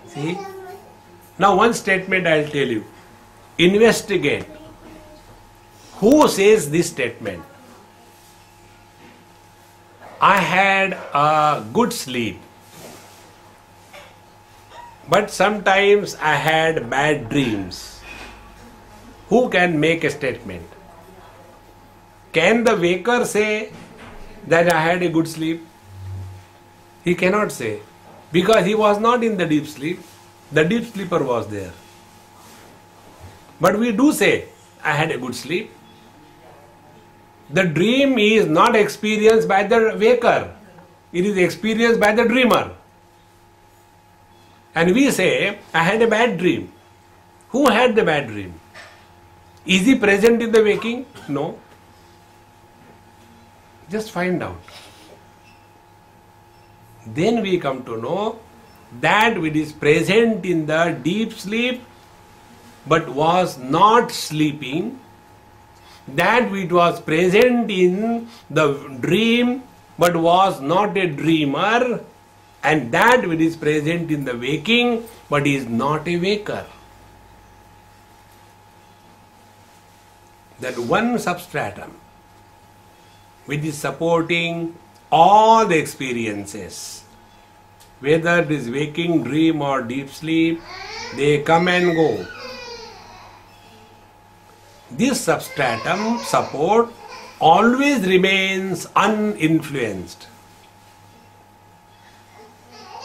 See? Now one statement I will tell you. Investigate. Who says this statement? I had a good sleep, but sometimes I had bad dreams. Who can make a statement? Can the waker say that I had a good sleep? He cannot say, because he was not in the deep sleep. The deep sleeper was there. But we do say, I had a good sleep. The dream is not experienced by the waker. It is experienced by the dreamer. And we say, I had a bad dream. Who had the bad dream? Is he present in the waking? No. Just find out. Then we come to know that which is present in the deep sleep but was not sleeping, that which was present in the dream but was not a dreamer, and that which is present in the waking but is not a waker. That one substratum which is supporting all the experiences, whether it is waking, dream or deep sleep, they come and go. This substratum support always remains uninfluenced.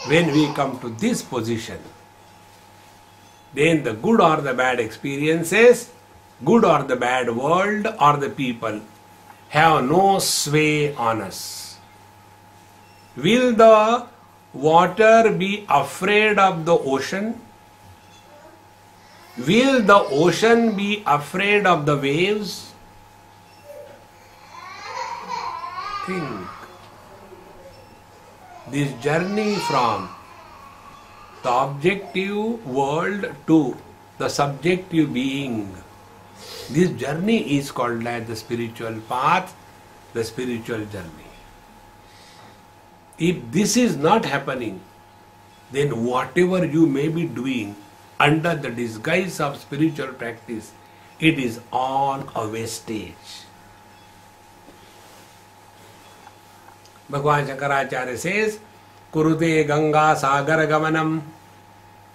when we come to this position, then the good or the bad experiences, good or the bad world or the people have no sway on us. Will the water be afraid of the ocean? Will the ocean be afraid of the waves? Think. This journey from the objective world to the subjective being, this journey is called like the spiritual path, the spiritual journey. If this is not happening, then whatever you may be doing under the disguise of spiritual practice, it is all a wastage. Bhagavan Shankaracharya says, Kurute Ganga Sagar Gamanam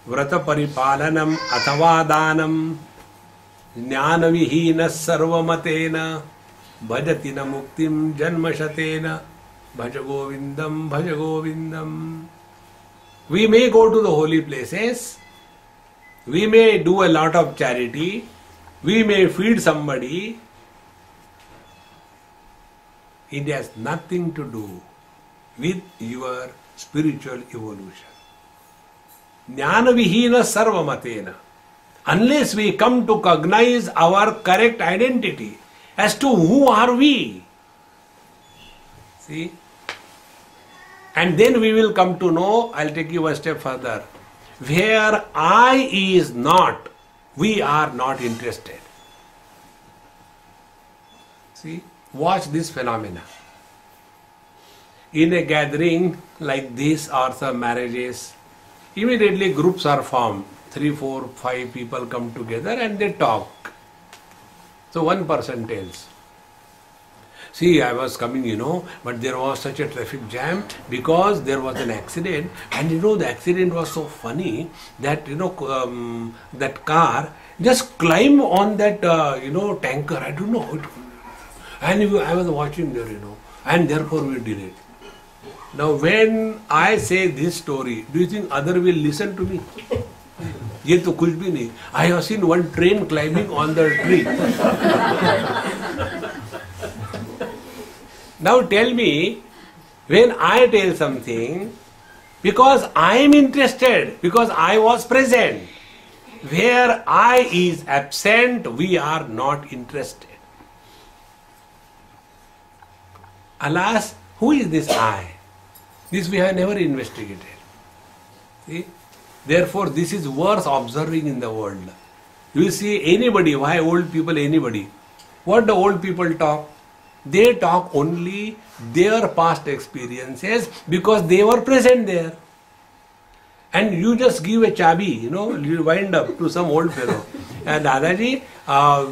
Vrata Paripalanam Athava Danam Jnana Vihina Sarvamatena Bhajatina Muktim Janmashatena Bhaja Govindam Bhaja Govindam. We may go to the holy places, we may do a lot of charity, we may feed somebody. It has nothing to do with your spiritual evolution. Jnana vihina sarvamatena. Unless we come to cognize our correct identity as to who are we. See? And then we will come to know, I'll take you one step further. Where I is not, we are not interested. See? Watch this phenomena. In a gathering like this or some marriages, immediately groups are formed. 3, 4, 5 people come together and they talk. So one person tells, see, I was coming, but there was such a traffic jam because there was an accident, and the accident was so funny that, that car just climbed on that, tanker. I don't know. And I was watching there, and therefore we did it. Now when I say this story, do you think other will listen to me? Ye to kuch bhi nahi. I have seen one train climbing on the tree. Now tell me, when I tell something, because I am interested, because I was present, where I is absent, we are not interested. Alas, who is this I? This we have never investigated. See? Therefore, this is worth observing in the world. You will see anybody, why old people, anybody. What the old people talk? They talk only their past experiences because they were present there. And you just give a chabi, you wind up to some old fellow. And Dadaji,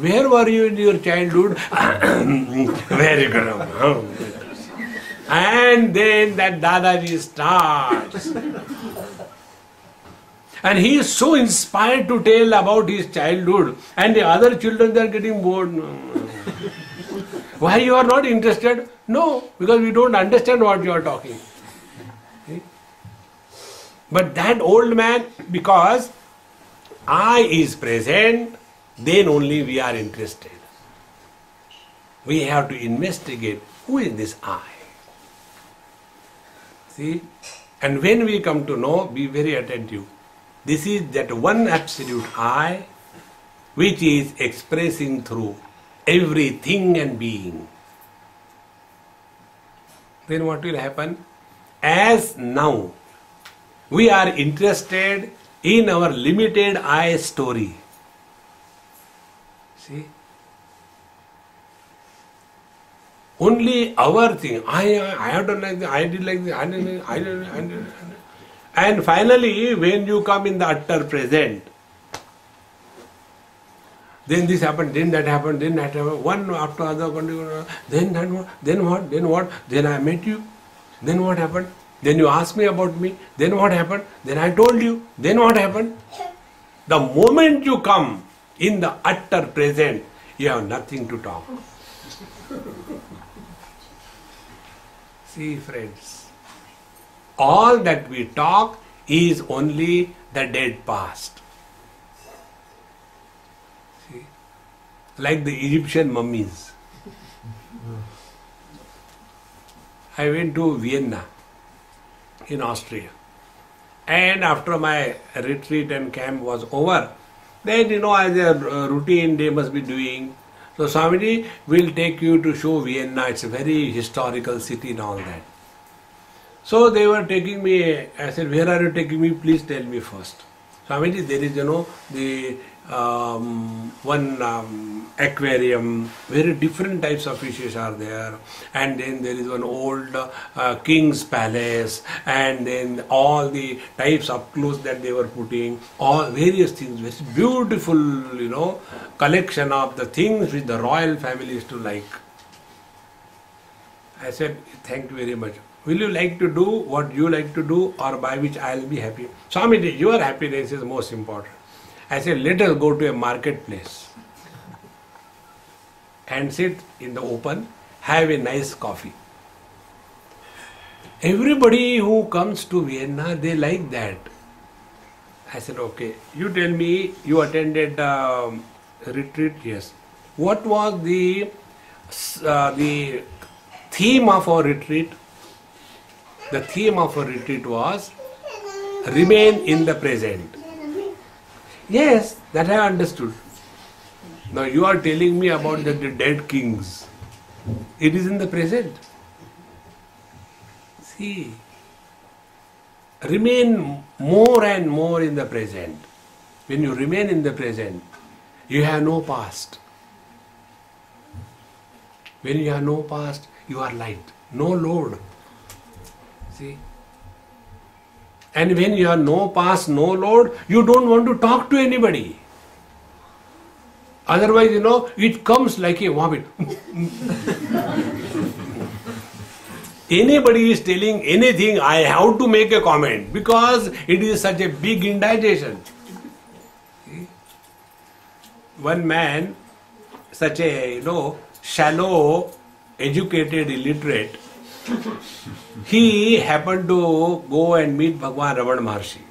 where were you in your childhood? Very good. And then that Dadaji starts. And he is so inspired to tell about his childhood. And the other children, they are getting bored. Why you are not interested? No, because we don't understand what you are talking. See? But that old man, because I is present, then only we are interested. We have to investigate who is this I. See? And when we come to know, be very attentive. This is that one absolute I which is expressing through everything and being. Then what will happen? As now we are interested in our limited I story. See? Only our thing. I have done like this, I did like this, I did. And finally, when you come in the utter present, then this happened, then that happened, then that happened, one after other, then that one, then what, then I met you, then what happened, then you asked me about me, then what happened, then I told you, then what happened. The moment you come in the utter present, you have nothing to talk. See, friends, All that we talk is only the dead past. See? Like the Egyptian mummies. I went to Vienna in Austria. And after my retreat and camp was over, then as a routine they must be doing. So Swami Ji will take you to show Vienna. It's a very historical city and all that. So they were taking me. I said, where are you taking me? Please tell me first. Swami Ji, there is the one aquarium. Very different types of fishes are there. And then there is one old king's palace. And then all the types of clothes that they were putting. All various things. Very beautiful, collection of the things which the royal family used to like. I said, thank you very much. Will you like to do what you like to do, or by which I will be happy? Swami Ji, your happiness is most important. I said, let us go to a marketplace and sit in the open, have a nice coffee. Everybody who comes to Vienna, they like that. I said, okay, you tell me, you attended retreat? Yes. What was the theme of our retreat? The theme of our retreat was remain in the present. Yes, that I understood. Now you are telling me about the dead kings. It is in the present. See, remain more and more in the present. When you remain in the present, you have no past. When you have no past, you are light, no load. See? And when you have no past, no load, you don't want to talk to anybody. Otherwise, it comes like a vomit. Anybody is telling anything, I have to make a comment because it is such a big indigestion. See? One man, such a, shallow, educated, illiterate, he happened to go and meet Bhagwan Ramana Maharshi.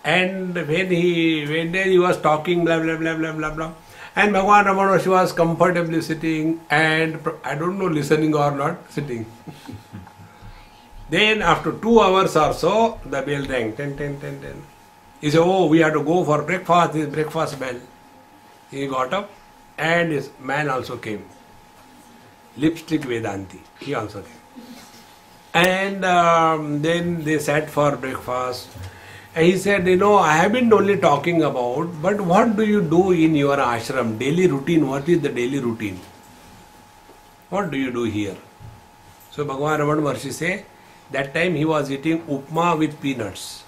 And when he went there, he was talking blah blah blah blah blah blah. And Bhagwan Ramana Maharshi was comfortably sitting and I don't know listening or not, sitting. Then after 2 hours or so, the bell rang, 10, 10, 10, 10. He said, oh, we have to go for breakfast, this breakfast bell. He got up and his man also came. Lipstick Vedanti, he also came. And then they sat for breakfast. And he said, I have been only talking about, but what do you do in your ashram? Daily routine, what is the daily routine? What do you do here? So Bhagwan Ramana Maharshi said, that time he was eating upma with peanuts.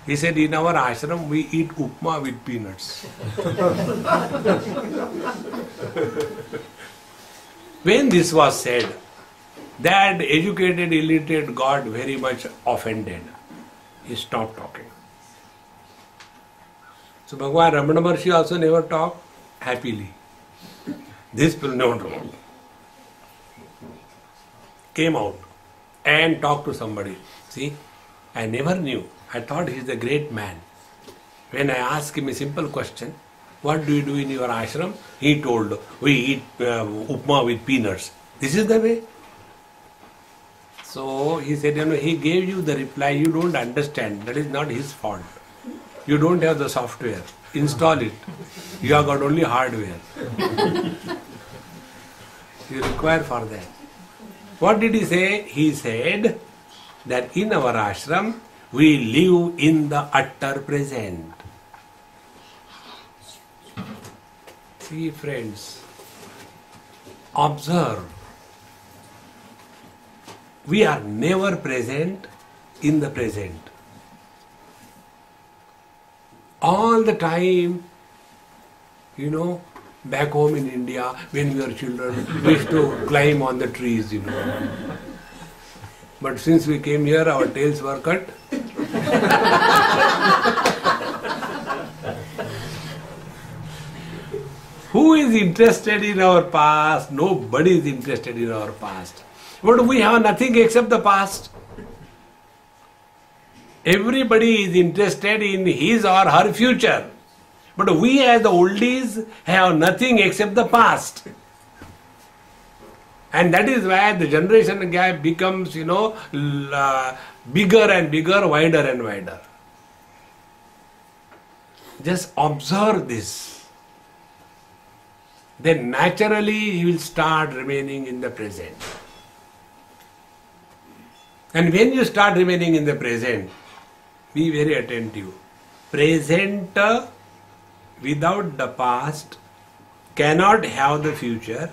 He said, in our ashram we eat upma with peanuts. When this was said, that educated illiterate got very much offended. He stopped talking. So Bhagwan Ramana Maharshi also never talked happily. This people never talked. Came out and talked to somebody. See, I never knew. I thought he is a great man. When I asked him a simple question, what do you do in your ashram? He told, we eat upma with peanuts. This is the way. So he said, he gave you the reply, you don't understand. That is not his fault. You don't have the software. Install it. You have got only hardware. You require for that. What did he say? He said that in our ashram, we live in the utter present. See, friends, observe. We are never present in the present. All the time, back home in India, when we were children, we used to climb on the trees, But since we came here, our tails were cut. Who is interested in our past? Nobody is interested in our past. But we have nothing except the past. Everybody is interested in his or her future. But we as the oldies have nothing except the past. And that is why the generation gap becomes, bigger and bigger, wider and wider. Just observe this. Then naturally you will start remaining in the present. And when you start remaining in the present, be very attentive. Present without the past cannot have the future.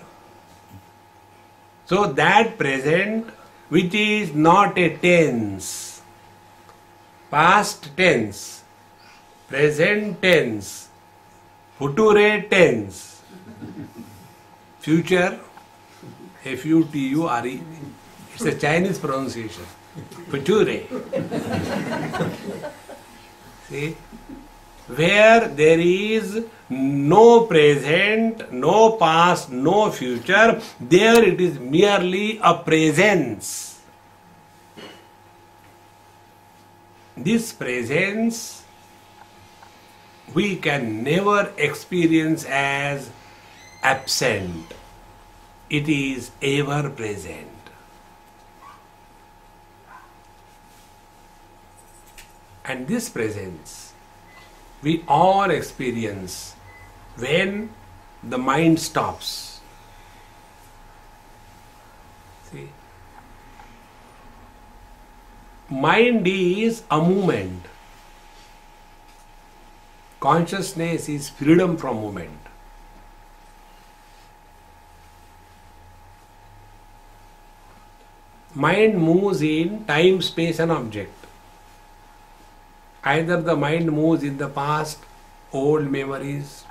So that present, which is not a tense, past tense, present tense, future tense, future, F-U-T-U-R-E, it's a Chinese pronunciation, future. See? Where there is no present, no past, no future, there it is merely a presence. This presence we can never experience as absent. It is ever present. And this presence we all experience when the mind stops. See, mind is a movement. Consciousness is freedom from movement. Mind moves in time, space and object. Either the mind moves in the past, old memories,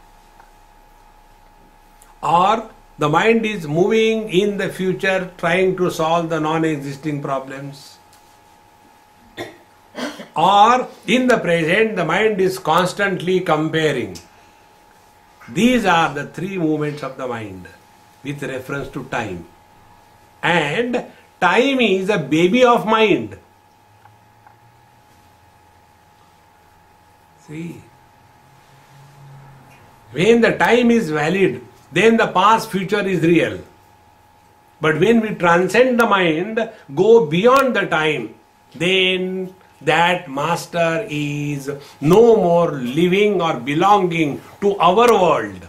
or the mind is moving in the future, trying to solve the non-existing problems. Or in the present, the mind is constantly comparing. These are the three movements of the mind with reference to time. And time is a baby of mind. See, when the time is valid, then the past, future is real. But when we transcend the mind, go beyond the time, then that master is no more living or belonging to our world.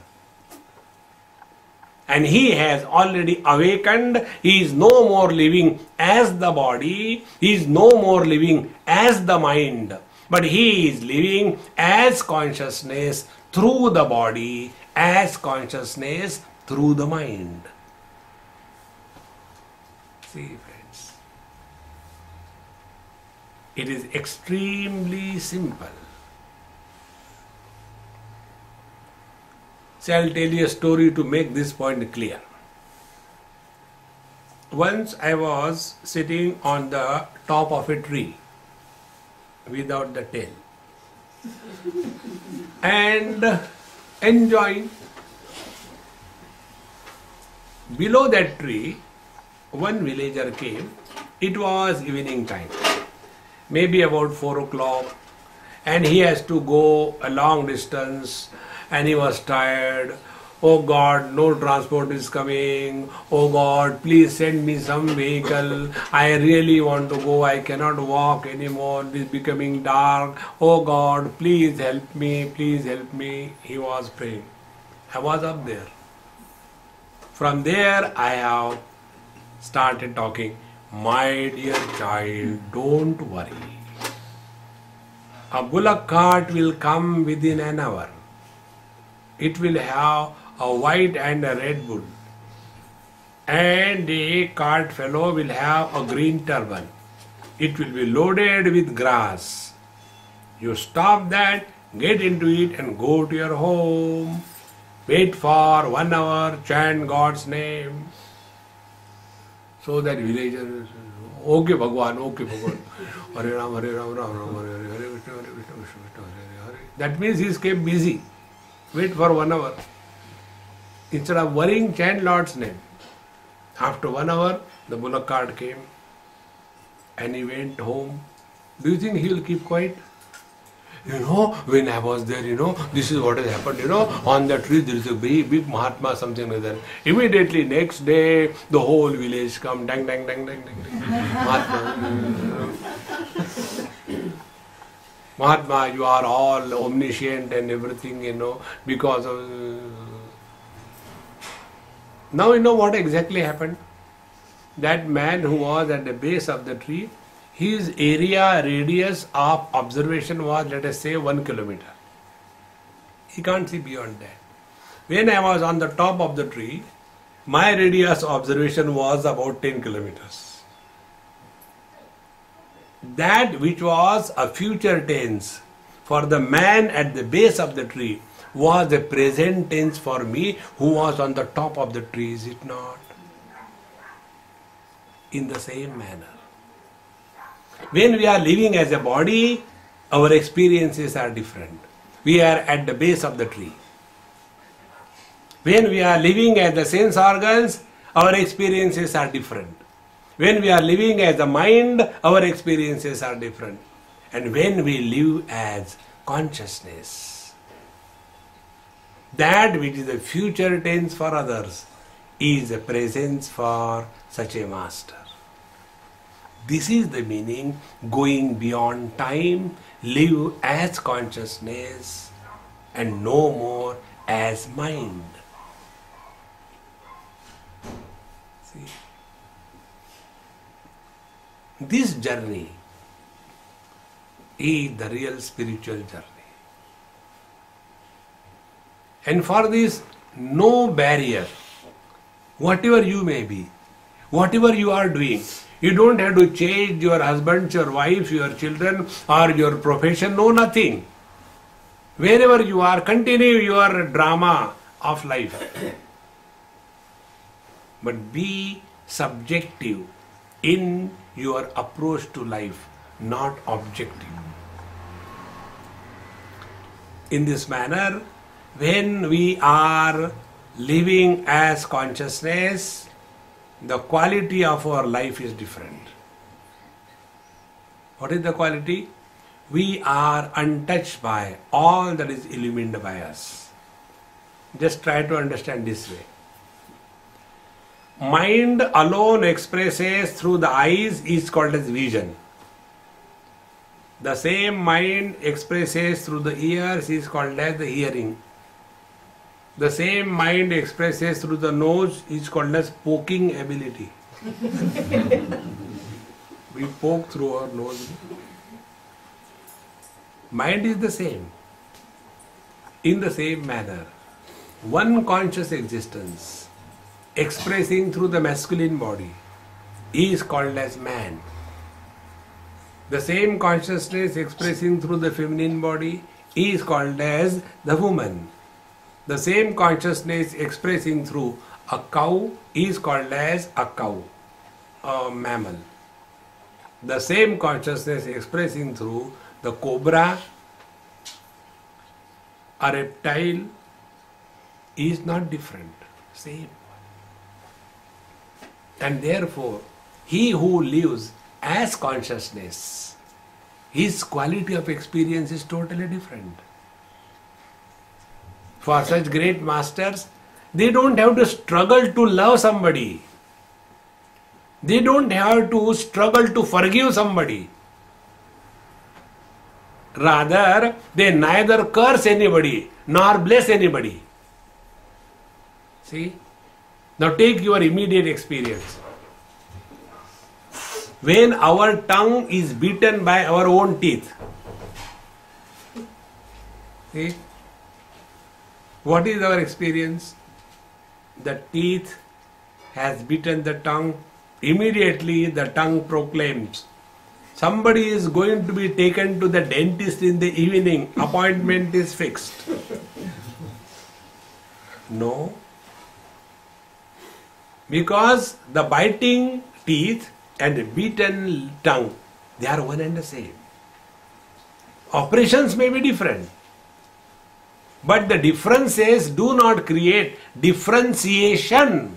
And he has already awakened. He is no more living as the body. He is no more living as the mind. But he is living as consciousness through the body, as consciousness through the mind. See, friends, it is extremely simple. So I'll tell you a story to make this point clear. Once I was sitting on the top of a tree without the tail and enjoying. Below that tree, one villager came. It was evening time, maybe about 4 o'clock, and he has to go a long distance and he was tired. Oh God, no transport is coming. Oh God, please send me some vehicle. I really want to go. I cannot walk anymore. It is becoming dark. Oh God, please help me. Please help me. He was praying. I was up there. From there, I have started talking. My dear child, don't worry. A bullock cart will come within an hour. It will have a white and a red bull, and a cart fellow will have a green turban. It will be loaded with grass. You stop that, get into it and go to your home. Wait for 1 hour, chant God's name. So that villager, okay Bhagwan, okay Bhagwan. Hare Ram, Hare Ram, Ram Ram, Hare Hare, Hare Krishna, Hare Krishna, Krishna Krishna, Hare Hare. That means he is kept busy. Wait for 1 hour. Instead of worrying, chant Lord's name. After 1 hour, the bullock cart came and he went home Do you think he will keep quiet? When I was there, this is what has happened, on the tree there is a big, big Mahatma, something like that. Immediately next day, the whole village come, dang, dang, dang, dang, dang, dang. Mahatma, Mahatma, you are all omniscient and everything, because of... Now you know what exactly happened? That man who was at the base of the tree, his area radius of observation was, let us say, 1 kilometer. He can't see beyond that. When I was on the top of the tree, my radius of observation was about 10 kilometers. That which was a future tense for the man at the base of the tree was a present tense for me who was on the top of the tree, is it not? In the same manner. When we are living as a body, our experiences are different. We are at the base of the tree. When we are living as the sense organs, our experiences are different. When we are living as a mind, our experiences are different. And when we live as consciousness, that which is a future tense for others is a presence for such a master. This is the meaning, going beyond time, live as consciousness and no more as mind. See? This journey is the real spiritual journey. And for this, no barrier, whatever you may be, whatever you are doing, you don't have to change your husband, your wife, your children or your profession, no nothing. Wherever you are, continue your drama of life. But be subjective in your approach to life, not objective. In this manner, when we are living as consciousness, the quality of our life is different. What is the quality? We are untouched by all that is illumined by us. Just try to understand this way. Mind alone expresses through the eyes is called as vision. The same mind expresses through the ears is called as the hearing. The same mind expresses through the nose is called as poking ability. We poke through our nose. Mind is the same. In the same manner, one conscious existence expressing through the masculine body is called as man. The same consciousness expressing through the feminine body is called as the woman. The same consciousness expressing through a cow is called as a cow, a mammal. The same consciousness expressing through the cobra, a reptile, is not different, same. And therefore, he who lives as consciousness, his quality of experience is totally different. For such great masters, they don't have to struggle to love somebody. They don't have to struggle to forgive somebody. Rather, they neither curse anybody nor bless anybody. See? Now take your immediate experience. When our tongue is beaten by our own teeth, see? What is our experience? The teeth has beaten the tongue. Immediately the tongue proclaims, somebody is going to be taken to the dentist in the evening. Appointment is fixed. No. Because the biting teeth and the beaten tongue, they are one and the same. Operations may be different. But the differences do not create differentiation.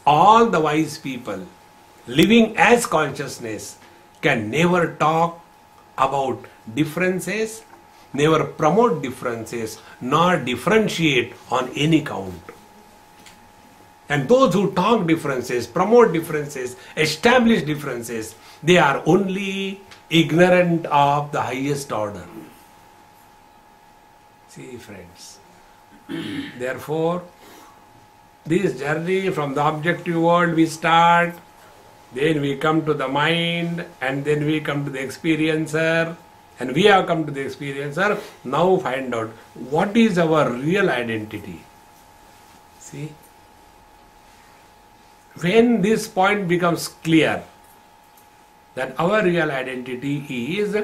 All the wise people living as consciousness can never talk about differences, never promote differences, nor differentiate on any count. And those who talk differences, promote differences, establish differences, they are only ignorant of the highest order. See, friends. Therefore, this journey from the objective world we start, then we come to the mind, and then we come to the experiencer, and we have come to the experiencer. Now find out what is our real identity. See? When this point becomes clear, that our real identity is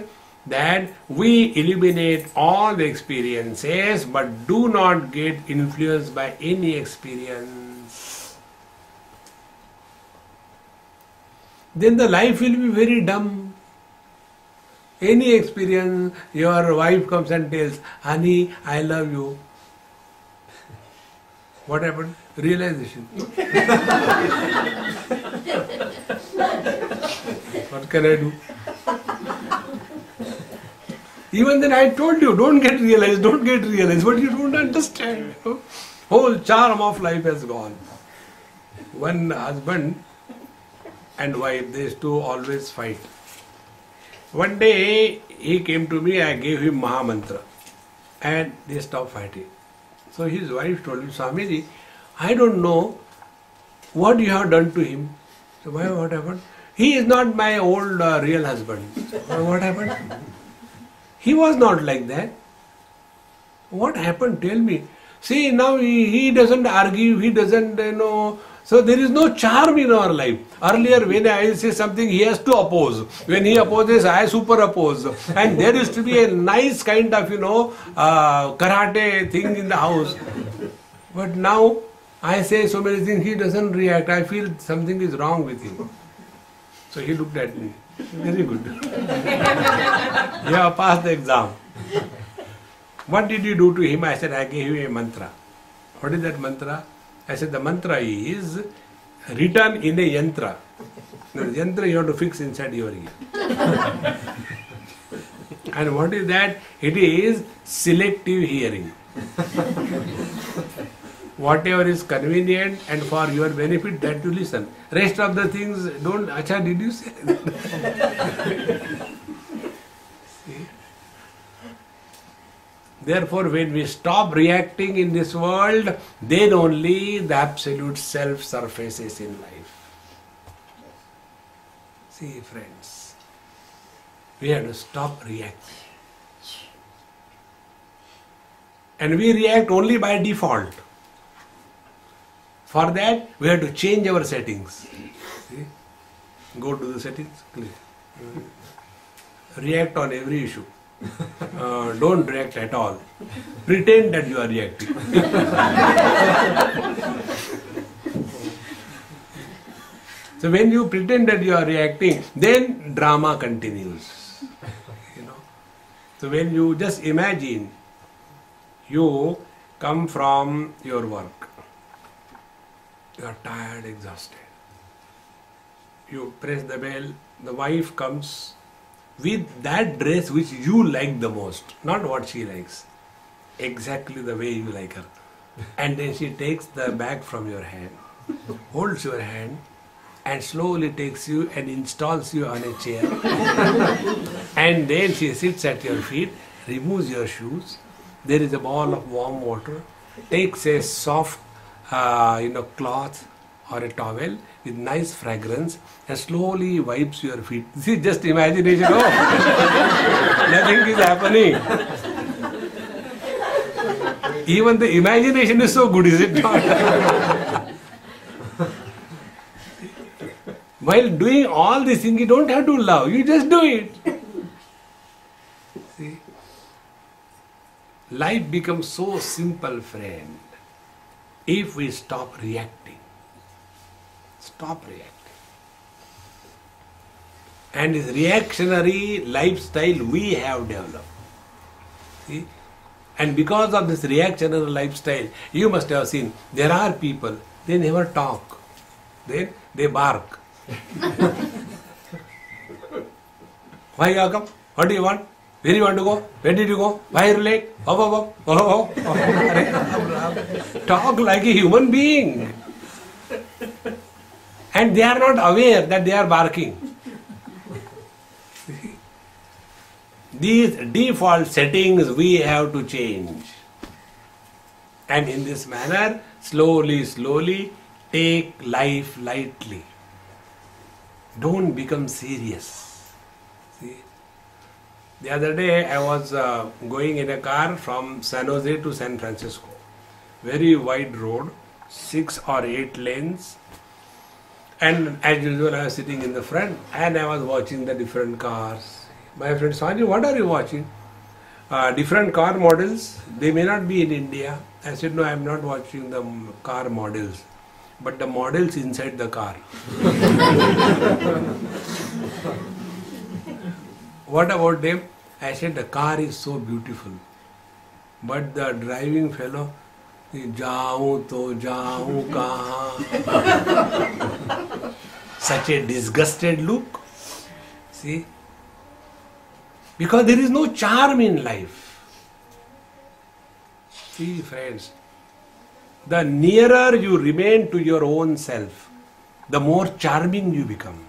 that we eliminate all the experiences but do not get influenced by any experience, then the life will be very dumb. Any experience, your wife comes and tells, honey, I love you. What happened? Realization. What can I do? Even then I told you, don't get realized, but you don't understand. You know? Whole charm of life has gone. One husband and wife, these two always fight. One day he came to me, I gave him Maha Mantra, and they stopped fighting. So his wife told him, Swami Ji, I don't know what you have done to him. So why, what happened? He is not my old real husband. What happened? He was not like that. What happened? Tell me. See, now he doesn't argue, he doesn't, so there is no charm in our life. Earlier, when I say something, he has to oppose. When he opposes, I superimpose. And there used to be a nice kind of, karate thing in the house. But now, I say so many things, he doesn't react. I feel something is wrong with him. So he looked at me. Very good. You have passed the exam. What did you do to him? I said, I gave him a mantra. What is that mantra? I said, the mantra is written in a yantra. The yantra you have to fix inside your ear. And what is that? It is selective hearing. Whatever is convenient and for your benefit, that you listen. Rest of the things, don't, acha, did you say that? See? Therefore, when we stop reacting in this world, then only the absolute self surfaces in life. See, friends, we have to stop reacting. And we react only by default. For that, we have to change our settings. See? Go to the settings, click. React on every issue. Don't react at all. Pretend that you are reacting. So when you pretend that you are reacting, then drama continues. So when you just imagine, you come from your work. You are tired, exhausted. You press the bell, the wife comes with that dress which you like the most, not what she likes, exactly the way you like her. And then she takes the bag from your hand, holds your hand, and slowly takes you and installs you on a chair. And then she sits at your feet, removes your shoes. There is a bowl of warm water, takes a soft cloth or a towel with nice fragrance and slowly wipes your feet. This is just imagination. Oh, nothing is happening. Even the imagination is so good, is it not? While doing all these things, you don't have to love, you just do it. See? Life becomes so simple, friend, if we stop reacting. Stop reacting. And this reactionary lifestyle we have developed. See? And because of this reactionary lifestyle, you must have seen, there are people, they never talk. Then they bark. Why you come? What do you want? Where you want to go? Where did you go? Why are you late? Talk like a human being. And they are not aware that they are barking. These default settings we have to change. And in this manner, slowly take life lightly. Don't become serious. See? The other day I was going in a car from San Jose to San Francisco. Very wide road, 6 or 8 lanes. And as usual I was sitting in the front and I was watching the different cars. My friend Swami Ji, what are you watching? Different car models. They may not be in India. I said, no, I am not watching the car models, but the models inside the car. What about them? I said, the car is so beautiful, but the driving fellow, jaun to jaun kahan? Such a disgusted look. See? Because there is no charm in life. See, friends, the nearer you remain to your own self, the more charming you become.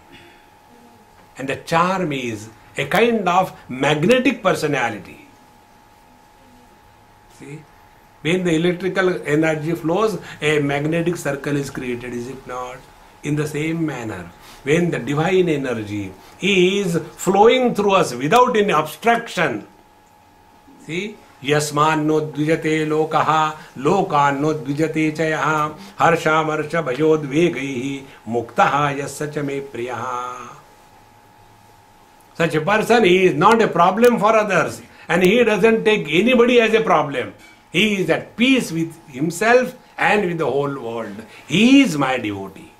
And the charm is a kind of magnetic personality. See, when the electrical energy flows, a magnetic circle is created, is it not? In the same manner, when the divine energy is flowing through us without any obstruction, see, yasman no dvijate lokaha, lokan no dvijate chayaha, harsha marsha bhajod vegaihi, muktaha yassacha me priyaha. Such a person is not a problem for others and he doesn't take anybody as a problem. He is at peace with himself and with the whole world. He is my devotee.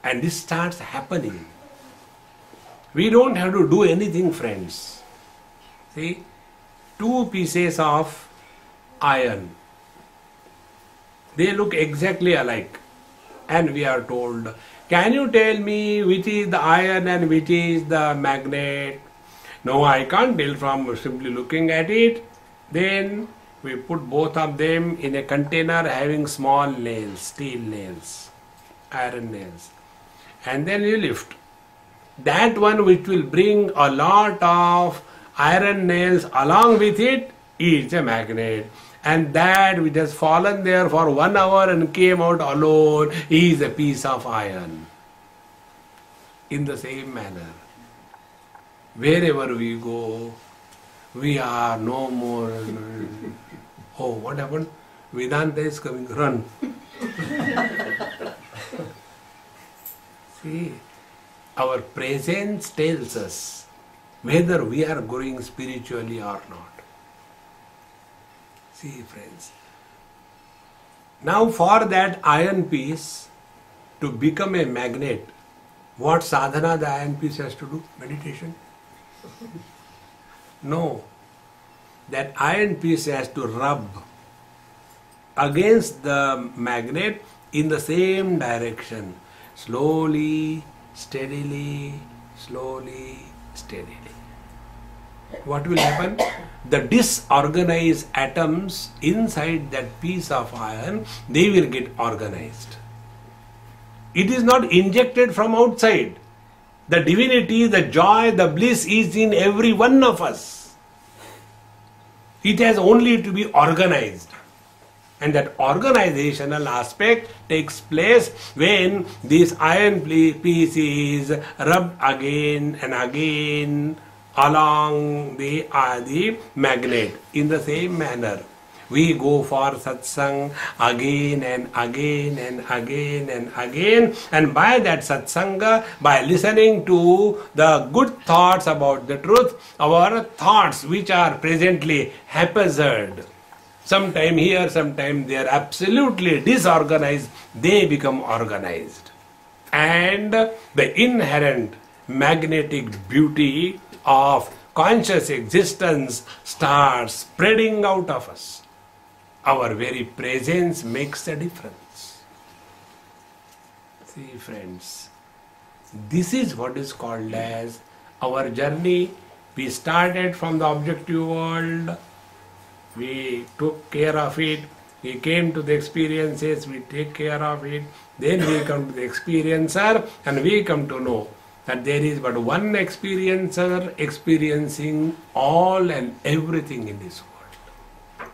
And this starts happening. We don't have to do anything, friends. See, 2 pieces of iron. They look exactly alike. And we are told, can you tell me which is the iron and which is the magnet? No, I can't tell from simply looking at it. Then we put both of them in a container having small nails, steel nails, iron nails. And then you lift. That one which will bring a lot of iron nails along with it is a magnet. And that which has fallen there for 1 hour and came out alone is a piece of iron. In the same manner, wherever we go, we are no more. Oh, what happened? Vedanta is coming. Run. See, our presence tells us whether we are growing spiritually or not. See, friends. Now, for that iron piece to become a magnet, what sadhana the iron piece has to do? Meditation? No. That iron piece has to rub against the magnet in the same direction. Slowly, steadily, slowly, steadily. What will happen? The disorganized atoms inside that piece of iron, they will get organized. It is not injected from outside. The divinity, the joy, the bliss is in every one of us. It has only to be organized. And that organizational aspect takes place when this iron piece is rubbed again and again along the magnet. In the same manner, we go for satsang again and again and again and again, and by that satsanga, by listening to the good thoughts about the truth, our thoughts which are presently haphazard, sometime here, sometime there, absolutely disorganized, they become organized. And the inherent magnetic beauty of conscious existence starts spreading out of us. Our very presence makes a difference. See, friends, this is what is called as Our journey, we started from the objective world, we took care of it, we came to the experiences, we take care of it, then we come to the experiencer and we come to know that there is but one experiencer experiencing all and everything in this world.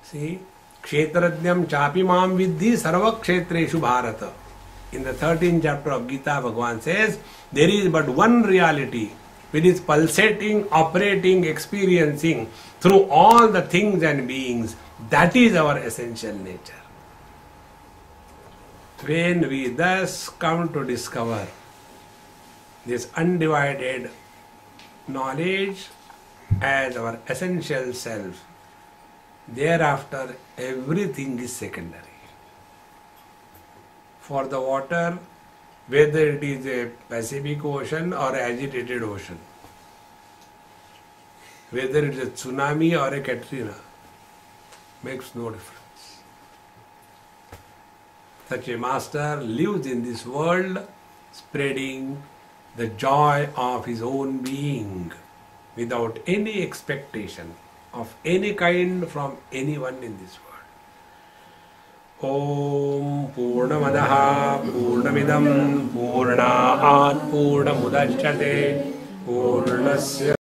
See, Kshetrajnam chapi mam vidhi sarva kshetreshu bharata. In the 13th chapter of Gita, Bhagavan says, there is but one reality which is pulsating, operating, experiencing through all the things and beings. That is our essential nature. When we thus come to discover this undivided knowledge as our essential self, thereafter everything is secondary. For the water, whether it is a Pacific Ocean or agitated ocean, whether it is a tsunami or a Katrina, makes no difference. Such a master lives in this world spreading the joy of his own being without any expectation of any kind from anyone in this world. Om Purnamadaha Purnamidam Purnaat Purnamudachyate Purnasya